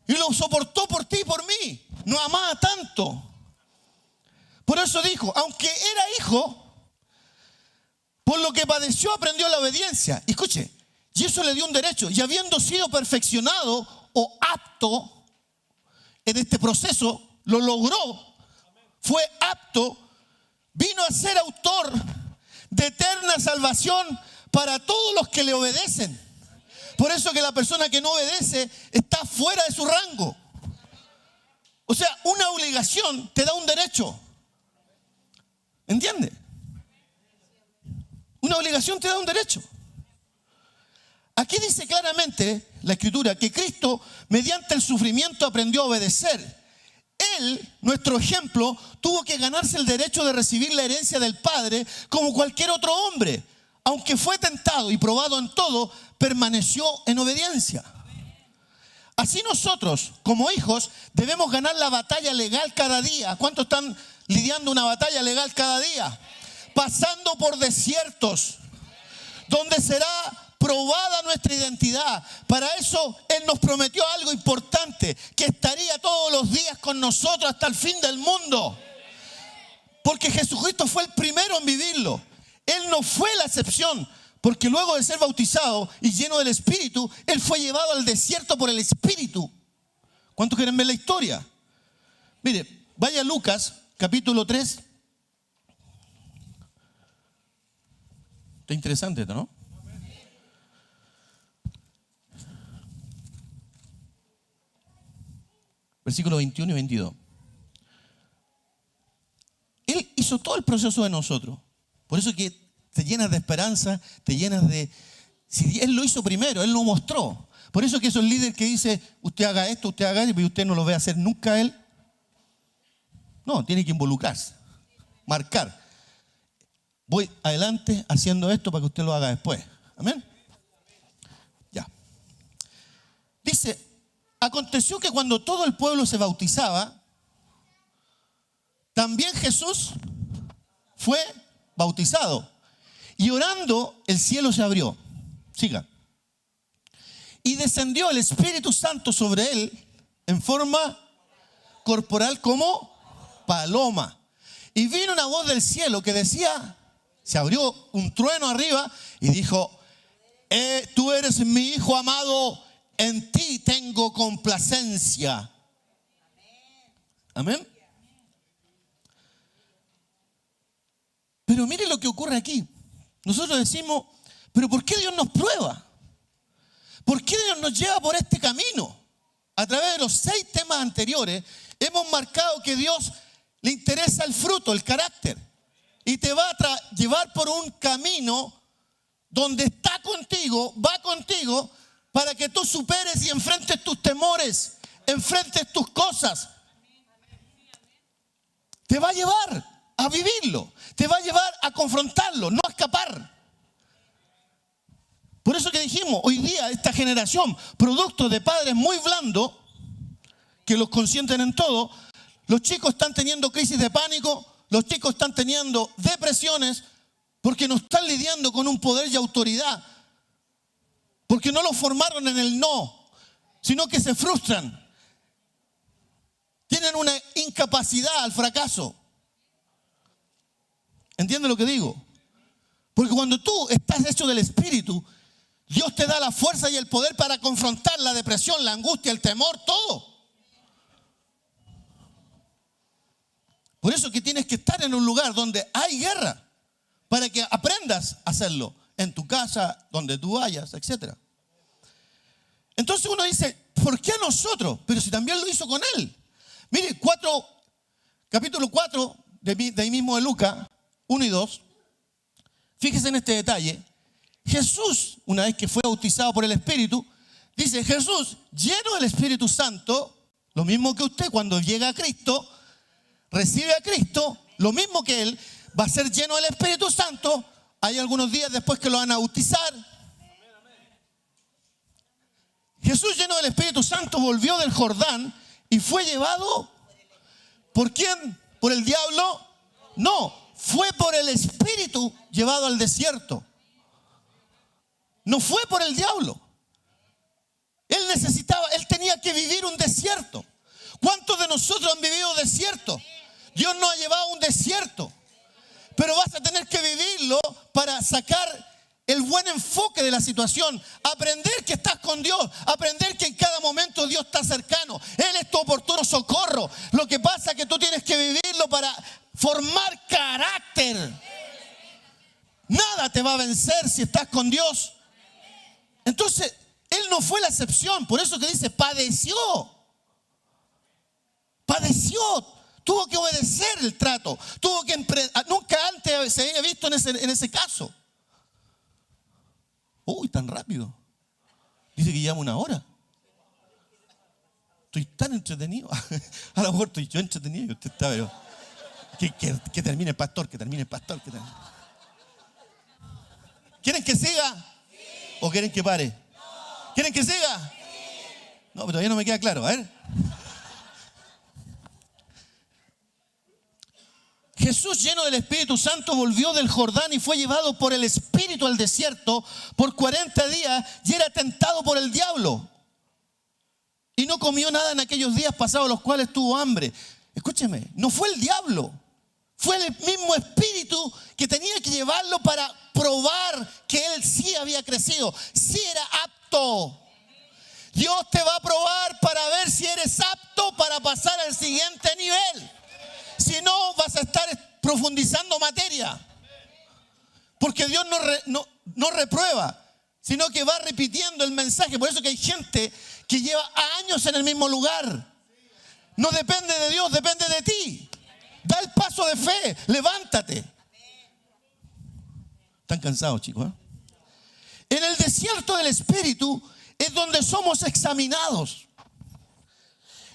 Y lo soportó por ti y por mí. Nos amaba tanto. Por eso dijo, aunque era hijo, por lo que padeció aprendió la obediencia. Y escuche, y eso le dio un derecho. Y habiendo sido perfeccionado o apto en este proceso, lo logró, fue apto, vino a ser autor de eterna salvación para todos los que le obedecen. Por eso que la persona que no obedece está fuera de su rango. O sea, una obligación te da un derecho. ¿Entiende? Una obligación te da un derecho. Aquí dice claramente la Escritura que Cristo, mediante el sufrimiento, aprendió a obedecer. Él, nuestro ejemplo, tuvo que ganarse el derecho de recibir la herencia del Padre como cualquier otro hombre. Aunque fue tentado y probado en todo, permaneció en obediencia. Así nosotros, como hijos, debemos ganar la batalla legal cada día. ¿Cuántos están lidiando una batalla legal cada día? Pasando por desiertos, donde será probada nuestra identidad. Para eso Él nos prometió algo importante, que estaría todos los días con nosotros hasta el fin del mundo. Porque Jesucristo fue el primero en vivirlo. Él no fue la excepción, porque luego de ser bautizado y lleno del Espíritu, Él fue llevado al desierto por el Espíritu. ¿Cuántos quieren ver la historia? Mire, vaya a Lucas, capítulo 3. Está interesante esto, ¿no? Versículos 21 y 22. Él hizo todo el proceso de nosotros. Por eso que te llenas de esperanza, te llenas de... Si Él lo hizo primero, Él lo mostró. Por eso que esos líderes que dice, usted haga esto, usted haga eso, y usted no lo ve hacer nunca a Él. No, tiene que involucrarse, marcar. Voy adelante haciendo esto para que usted lo haga después. Amén. Ya. Dice, aconteció que cuando todo el pueblo se bautizaba, también Jesús fue bautizado. Y orando, el cielo se abrió. Siga. Y descendió el Espíritu Santo sobre él en forma corporal como paloma. Y vino una voz del cielo que decía, se abrió un trueno arriba y dijo, tú eres mi Hijo amado, en ti tengo complacencia. Amén. Pero mire lo que ocurre aquí. Nosotros decimos, pero ¿por qué Dios nos prueba? ¿Por qué Dios nos lleva por este camino? A través de los 6 temas anteriores, Hemos marcado que Dios le interesa el fruto, el carácter. Y te va a llevar por un camino donde está contigo, va contigo, para que tú superes y enfrentes tus temores, enfrentes tus cosas. Te va a llevar a vivirlo, te va a llevar a confrontarlo, no a escapar. Por eso que dijimos, hoy día esta generación, producto de padres muy blandos, que los consienten en todo, los chicos están teniendo crisis de pánico, los chicos están teniendo depresiones, porque no están lidiando con un poder y autoridad, porque no los formaron en el no, sino que se frustran. Tienen una incapacidad al fracaso. ¿Entiendes lo que digo? Porque cuando tú estás hecho del Espíritu, Dios te da la fuerza y el poder para confrontar la depresión, la angustia, el temor, todo. Por eso que tienes que estar en un lugar donde hay guerra, para que aprendas a hacerlo en tu casa, donde tú vayas, etc. Entonces uno dice, ¿por qué a nosotros? Pero si también lo hizo con él. Mire, capítulo 4 de ahí mismo de Lucas, 1 y 2. Fíjese en este detalle. Jesús, una vez que fue bautizado por el Espíritu, dice, Jesús, lleno del Espíritu Santo, lo mismo que usted cuando llega a Cristo, recibe a Cristo, lo mismo que él, va a ser lleno del Espíritu Santo. Hay algunos días después que lo van a bautizar. Jesús, lleno del Espíritu Santo, volvió del Jordán y fue llevado, ¿por quién? ¿Por el diablo? No, fue por el Espíritu llevado al desierto. No fue por el diablo. Él tenía que vivir un desierto. ¿Cuántos de nosotros han vivido desierto? Dios nos ha llevado a un desierto. Pero vas a tener que vivirlo para sacar el buen enfoque de la situación. Aprender que estás con Dios. Aprender que en cada momento Dios está cercano. Él es tu oportuno socorro. Lo que pasa es que tú tienes que vivirlo para formar carácter. Nada te va a vencer si estás con Dios. Entonces, él no fue la excepción. Por eso que dice, padeció. Tuvo que obedecer el trato. Nunca antes se había visto en ese caso. Uy, tan rápido. Dice que lleva 1 hora. Estoy tan entretenido. A lo mejor estoy yo entretenido y usted está, pero que termine el pastor, que termine el pastor. ¿Quieren que siga? ¿O quieren que pare? ¿Quieren que siga? No, pero todavía no me queda claro. A ver. Jesús, lleno del Espíritu Santo, volvió del Jordán y fue llevado por el Espíritu al desierto por 40 días y era tentado por el diablo. Y no comió nada en aquellos días pasados, los cuales tuvo hambre. Escúcheme, no fue el diablo, fue el mismo Espíritu que tenía que llevarlo para probar que él sí había crecido, sí era apto. Dios te va a probar para ver si eres apto para pasar al siguiente nivel. Si no, vas a estar profundizando materia. Porque Dios no reprueba, sino que va repitiendo el mensaje. Por eso que hay gente que lleva años en el mismo lugar. No depende de Dios, depende de ti. Da el paso de fe, levántate. ¿Están cansados, chicos? En el desierto del Espíritu es donde somos examinados.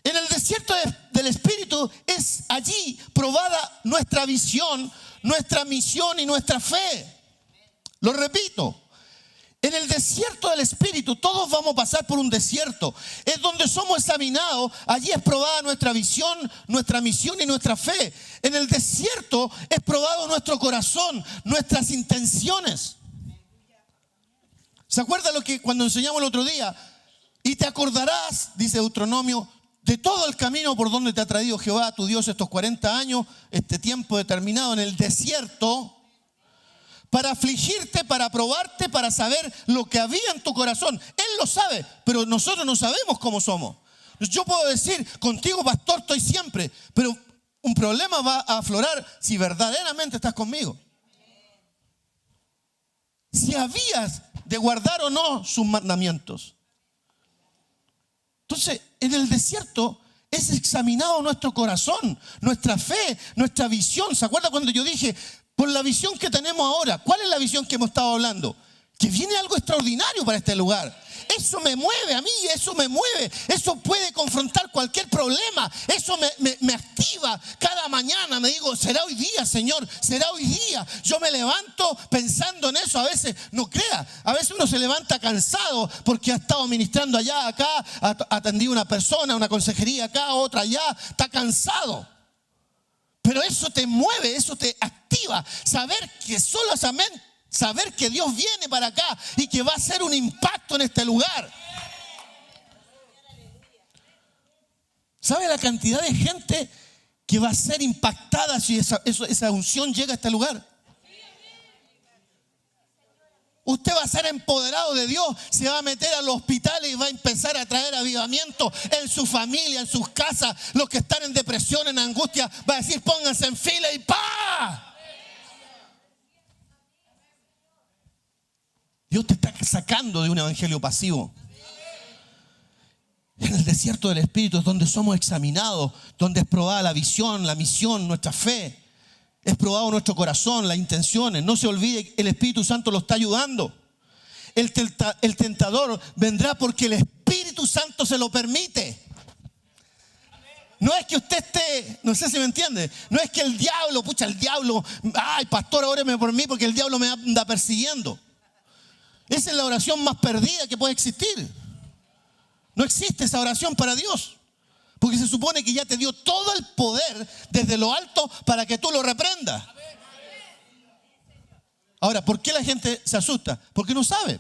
En el desierto del Espíritu es allí probada nuestra visión, nuestra misión y nuestra fe. Lo repito. En el desierto del Espíritu, todos vamos a pasar por un desierto. Es donde somos examinados. Allí es probada nuestra visión, nuestra misión y nuestra fe. En el desierto es probado nuestro corazón, nuestras intenciones. ¿Se acuerda lo que cuando enseñamos el otro día? Y te acordarás, dice Deuteronomio, de todo el camino por donde te ha traído Jehová, tu Dios, estos 40 años, este tiempo determinado en el desierto, para afligirte, para probarte, para saber lo que había en tu corazón. Él lo sabe, pero nosotros no sabemos cómo somos. Yo puedo decir, contigo, pastor, estoy siempre, pero un problema va a aflorar si verdaderamente estás conmigo. Si habías de guardar o no sus mandamientos. Entonces, en el desierto Es examinado nuestro corazón, nuestra fe, nuestra visión. ¿Se acuerda cuando yo dije, por la visión que tenemos ahora? ¿Cuál es la visión que hemos estado hablando? Que viene algo extraordinario para este lugar. Eso me mueve a mí, eso me mueve. Eso puede confrontar cualquier problema. Eso me activa cada mañana. Me digo, será hoy día, Señor, será hoy día. Yo me levanto pensando en eso. A veces, no crea, a veces uno se levanta cansado porque ha estado ministrando allá, acá, ha atendido a una persona, una consejería acá, otra allá. Está cansado. Pero eso te mueve, eso te activa. Saber que solamente saber que Dios viene para acá y que va a hacer un impacto en este lugar. ¿Sabe la cantidad de gente que va a ser impactada si esa unción llega a este lugar? Usted va a ser empoderado de Dios, se va a meter a los hospitales y va a empezar a traer avivamiento en su familia, en sus casas. Los que están en depresión, en angustia, va a decir, pónganse en fila y ¡pa! Dios te está sacando de un evangelio pasivo. En el desierto del Espíritu es donde somos examinados, donde es probada la visión, la misión, nuestra fe. Es probado nuestro corazón, las intenciones. No se olvide, el Espíritu Santo lo está ayudando. El tentador vendrá porque el Espíritu Santo se lo permite. No es que usted esté, no sé si me entiende, no es que el diablo, ay pastor, óreme por mí porque el diablo me anda persiguiendo. Esa es la oración más perdida que puede existir. No existe esa oración para Dios. Porque se supone que ya te dio todo el poder desde lo alto para que tú lo reprendas. Ahora, ¿por qué la gente se asusta? Porque no sabe.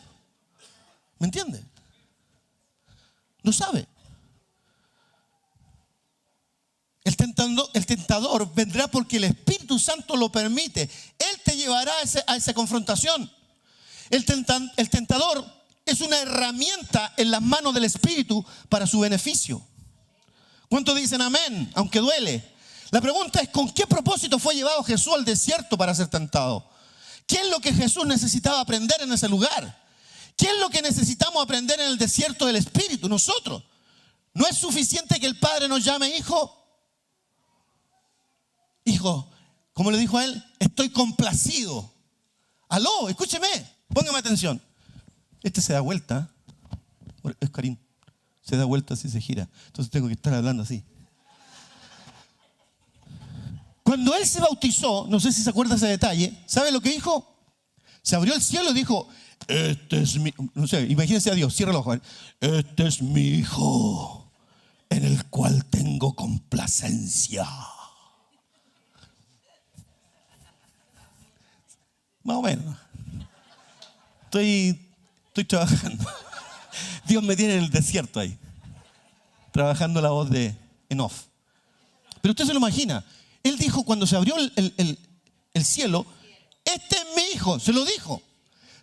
¿Me entiende? No sabe. El tentador vendrá porque el Espíritu Santo lo permite. Él te llevará a esa confrontación. El tentador es una herramienta en las manos del Espíritu para su beneficio. ¿Cuántos dicen amén? Aunque duele. La pregunta es, ¿con qué propósito fue llevado Jesús al desierto para ser tentado? ¿Qué es lo que Jesús necesitaba aprender en ese lugar? ¿Qué es lo que necesitamos aprender en el desierto del Espíritu? Nosotros. ¿No es suficiente que el Padre nos llame hijo? Hijo, como le dijo a él, estoy complacido. Aló, escúcheme, póngame atención. Este se da vuelta. Es Karim. Se da vuelta así, se gira. Entonces tengo que estar hablando así. Cuando él se bautizó, no sé si se acuerda ese detalle, ¿sabe lo que dijo? Se abrió el cielo y dijo, este es mi, no sé, imagínense a Dios, cierra los ojos. Este es mi hijo, en el cual tengo complacencia. Más o menos. Estoy trabajando. Dios me tiene en el desierto ahí, trabajando la voz en off. Pero usted se lo imagina. Él dijo cuando se abrió el cielo, este es mi hijo, se lo dijo.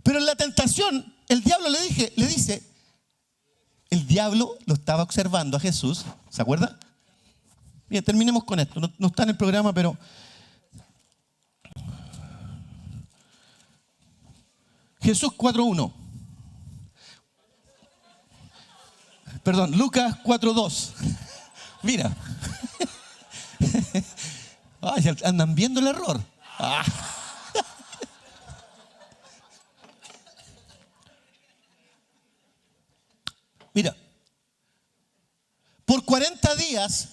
Pero en la tentación, el diablo le dice, el diablo lo estaba observando a Jesús, ¿se acuerda? Bien, terminemos con esto. No está en el programa, pero Jesús 4.1. Perdón, Lucas 4.2. Mira. Ay, andan viendo el error. Ah. Mira. Por 40 días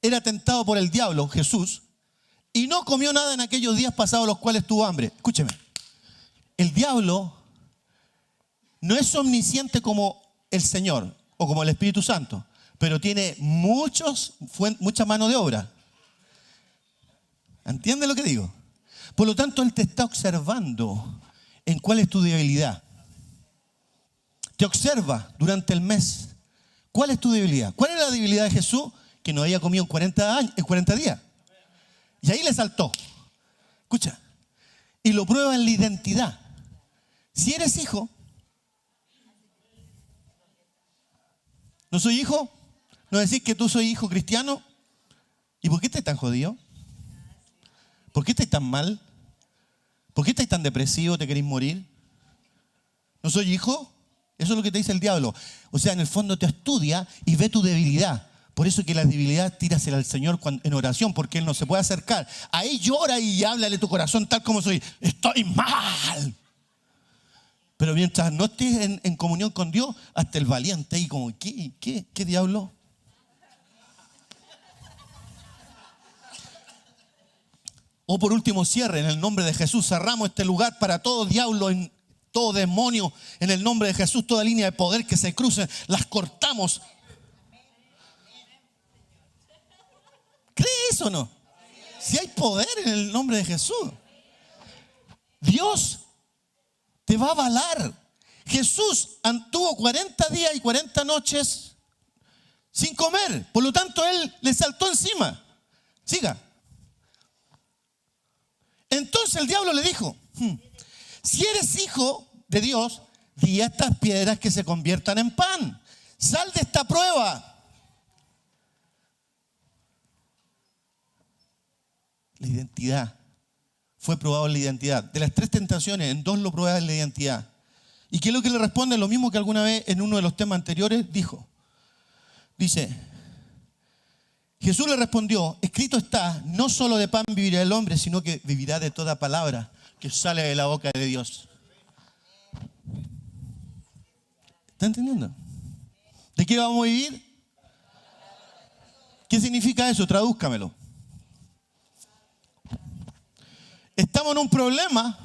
era tentado por el diablo, Jesús, y no comió nada en aquellos días pasados los cuales tuvo hambre. Escúcheme. El diablo no es omnisciente como el Señor o como el Espíritu Santo, pero tiene mucha mano de obra. ¿Entiende lo que digo? Por lo tanto, Él te está observando en cuál es tu debilidad. Te observa durante el mes. ¿Cuál es tu debilidad? ¿Cuál es la debilidad de Jesús? Que no había comido en 40 días. Y ahí le saltó. Escucha. Y lo prueba en la identidad. Si eres hijo, ¿no soy hijo? ¿No decís que tú soy hijo cristiano? ¿Y por qué estás tan jodido? ¿Por qué estás tan mal? ¿Por qué estás tan depresivo? ¿Te querés morir? ¿No soy hijo? Eso es lo que te dice el diablo. O sea, en el fondo te estudia y ve tu debilidad Por eso que la debilidad tírasela al Señor en oración, porque Él no se puede acercar. Ahí llora y háblale tu corazón tal como soy. Estoy mal. Pero mientras no estés en comunión con Dios, hasta el valiente ahí como, ¿qué diablo? O por último cierre, en el nombre de Jesús, cerramos este lugar para todo diablo, todo demonio, en el nombre de Jesús, toda línea de poder que se crucen, las cortamos. ¿Crees o no? Si hay poder en el nombre de Jesús, Dios te va a avalar. Jesús anduvo 40 días y 40 noches sin comer. Por lo tanto, Él le saltó encima. Siga. Entonces el diablo le dijo, si eres hijo de Dios, di a estas piedras que se conviertan en pan. Sal de esta prueba. La identidad. Fue probado en la identidad. De las 3 tentaciones, en 2 lo prueba en la identidad. ¿Y qué es lo que le responde? Lo mismo que alguna vez en uno de los temas anteriores dijo. Dice, Jesús le respondió, escrito está, no solo de pan vivirá el hombre, sino que vivirá de toda palabra que sale de la boca de Dios. ¿Está entendiendo? ¿De qué vamos a vivir? ¿Qué significa eso? Tradúzcamelo. Estamos en un problema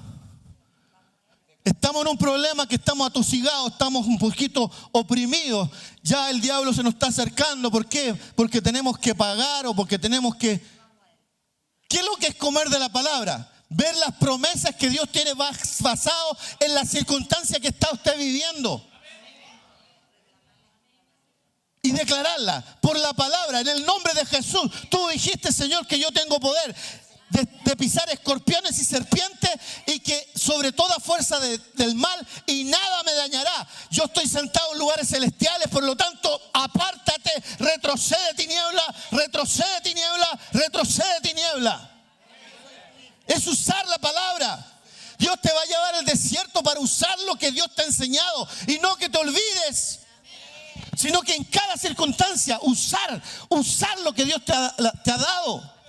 que estamos atosigados, estamos un poquito oprimidos. Ya el diablo se nos está acercando. ¿Por qué? Porque tenemos que pagar o porque tenemos que... ¿Qué es lo que es comer de la palabra? Ver las promesas que Dios tiene basado en las circunstancias que está usted viviendo. Y declararla por la palabra, en el nombre de Jesús. Tú dijiste, Señor, que yo tengo poder de pisar escorpiones y serpientes y que sobre toda fuerza del mal y nada me dañará. Yo estoy sentado en lugares celestiales, por lo tanto, apártate, retrocede tiniebla, retrocede tiniebla, retrocede tiniebla. Es usar la palabra. Dios te va a llevar al desierto para usar lo que Dios te ha enseñado y no que te olvides, sino que en cada circunstancia usar lo que Dios te ha dado.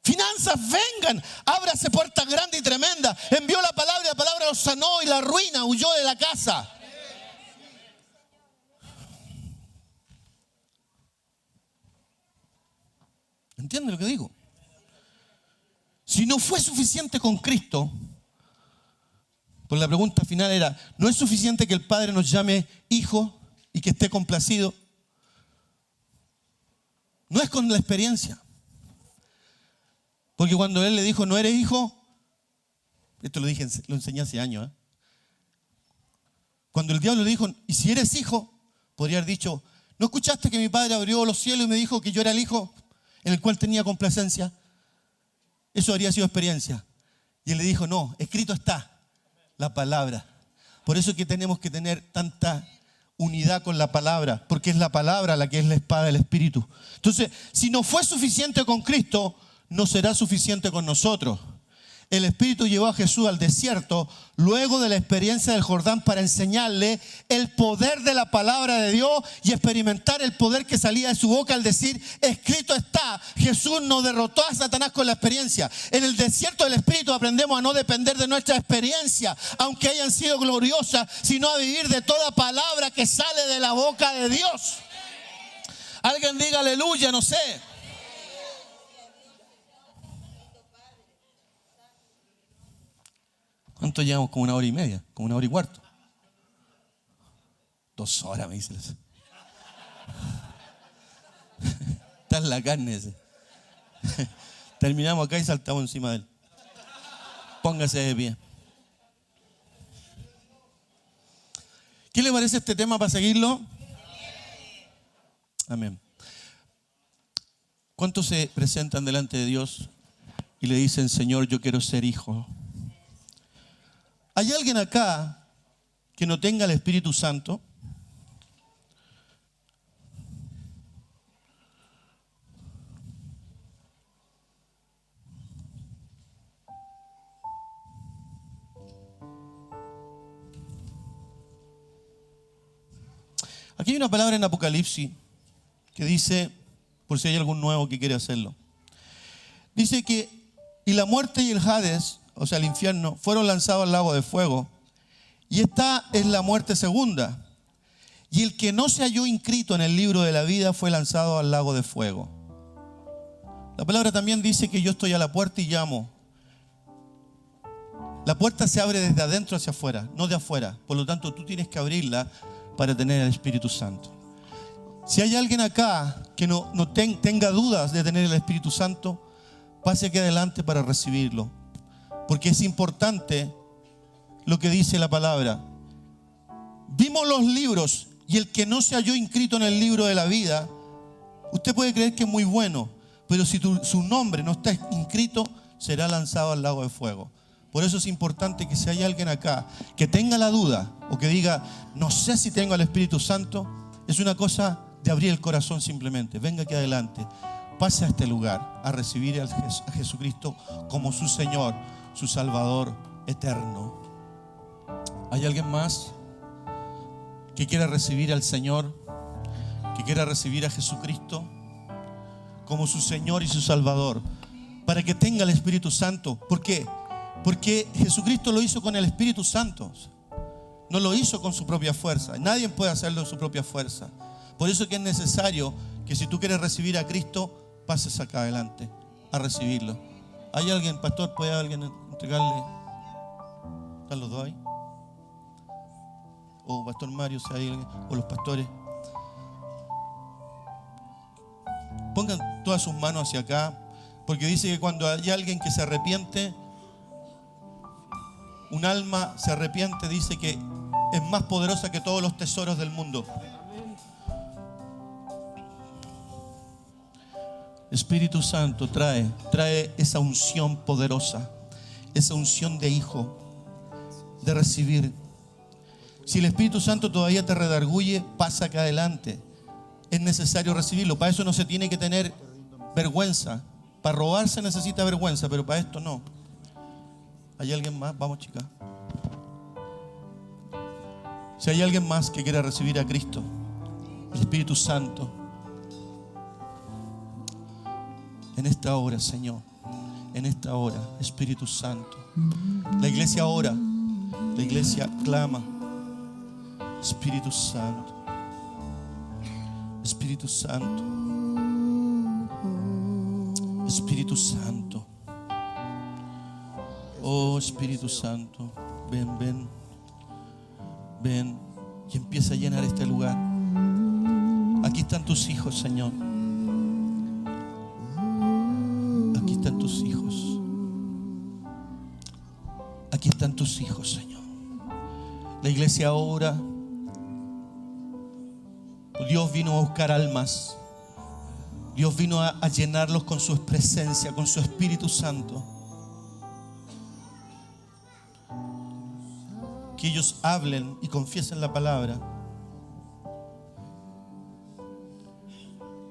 Finanzas vengan, ábrase puertas grandes y tremendas. Envió la palabra y la palabra los sanó y la ruina huyó de la casa. ¿Entiende lo que digo? Si no fue suficiente con Cristo, pues la pregunta final era, ¿no es suficiente que el Padre nos llame hijo y que esté complacido? No es con la experiencia. Porque cuando Él le dijo, no eres hijo, esto lo enseñé hace años. Cuando el diablo le dijo, y si eres hijo, podría haber dicho, ¿no escuchaste que mi Padre abrió los cielos y me dijo que yo era el hijo en el cual tenía complacencia? Eso habría sido experiencia. Y Él le dijo, no, escrito está la palabra. Por eso es que tenemos que tener tanta unidad con la palabra, porque es la palabra la que es la espada del Espíritu. Entonces, si no fue suficiente con Cristo, no será suficiente con nosotros. El Espíritu llevó a Jesús al desierto luego de la experiencia del Jordán para enseñarle el poder de la palabra de Dios y experimentar el poder que salía de su boca al decir, escrito está. Jesús no derrotó a Satanás con la experiencia. En el desierto del Espíritu aprendemos a no depender de nuestra experiencia, aunque hayan sido gloriosas, sino a vivir de toda palabra que sale de la boca de Dios. Alguien diga aleluya, no sé. ¿Cuánto llevamos? Como 1 hora y media, como 1 hora y cuarto. 2 horas, me dice. Está en la carne ese. Terminamos acá y saltamos encima de él. Póngase de pie. ¿Qué le parece este tema para seguirlo? Amén. ¿Cuántos se presentan delante de Dios y le dicen, Señor, yo quiero ser hijo? ¿Hay alguien acá que no tenga el Espíritu Santo? Aquí hay una palabra en Apocalipsis que dice, por si hay algún nuevo que quiere hacerlo. Dice que, y la muerte y el Hades, o sea, el infierno, fueron lanzados al lago de fuego. Y esta es la muerte segunda. Y el que no se halló inscrito en el libro de la vida fue lanzado al lago de fuego. La palabra también dice que yo estoy a la puerta y llamo. La puerta se abre desde adentro hacia afuera, no de afuera. Por lo tanto, tú tienes que abrirla para tener el Espíritu Santo. Si hay alguien acá que no tenga dudas de tener el Espíritu Santo, pase aquí adelante para recibirlo. Porque es importante lo que dice la palabra. Vimos los libros y el que no se halló inscrito en el libro de la vida, usted puede creer que es muy bueno, pero si su nombre no está inscrito, será lanzado al lago de fuego. Por eso es importante que si hay alguien acá que tenga la duda o que diga, no sé si tengo al Espíritu Santo, es una cosa de abrir el corazón simplemente. Venga aquí adelante, pase a este lugar a recibir a Jesucristo como su Señor, su Salvador eterno. ¿Hay alguien más que quiera recibir al Señor, que quiera recibir a Jesucristo como su Señor y su Salvador, para que tenga el Espíritu Santo? ¿Por qué? Porque Jesucristo lo hizo con el Espíritu Santo. No lo hizo con su propia fuerza. Nadie puede hacerlo en su propia fuerza. Por eso que es necesario que si tú quieres recibir a Cristo, pases acá adelante a recibirlo. ¿Hay alguien, pastor? ¿Puede alguien entregarle? ¿Están los dos ahí? O pastor Mario, si hay alguien, o los pastores. Pongan todas sus manos hacia acá, porque dice que cuando hay alguien que se arrepiente, un alma se arrepiente, dice que es más poderosa que todos los tesoros del mundo. Espíritu Santo trae esa unción poderosa, esa unción de hijo, de recibir. Si el Espíritu Santo todavía te redarguye, pasa acá adelante. Es necesario recibirlo. Para eso no se tiene que tener vergüenza. Para robar se necesita vergüenza, pero para esto no. ¿Hay alguien más? Vamos, chicas. Si hay alguien más que quiera recibir a Cristo, el Espíritu Santo, en esta hora, Señor, en esta hora, Espíritu Santo, la iglesia ora, la iglesia clama. Espíritu Santo, Espíritu Santo, Espíritu Santo. Oh Espíritu Santo, ven, ven, ven y empieza a llenar este lugar. Aquí están tus hijos, Señor. Aquí están tus hijos. Aquí están tus hijos, Señor. La iglesia ora. Dios vino a buscar almas. Dios vino a llenarlos con su presencia, con su Espíritu Santo. Que ellos hablen y confiesen la palabra.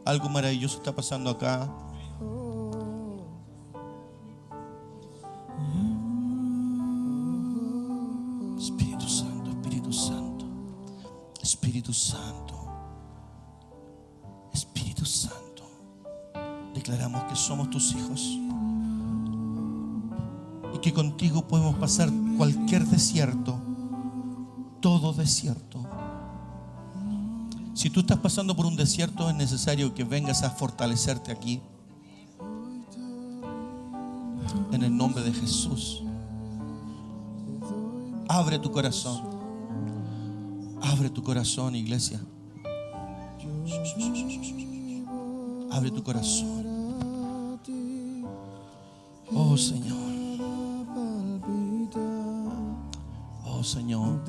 Algo maravilloso está pasando acá. Espíritu Santo, Espíritu Santo, Espíritu Santo, Espíritu Santo. Declaramos que somos tus hijos y que contigo podemos pasar cualquier desierto, todo desierto. Si tú estás pasando por un desierto, es necesario que vengas a fortalecerte aquí. En el nombre de Jesús. Abre tu corazón. Abre tu corazón, iglesia. Abre tu corazón. Oh Señor. Oh Señor.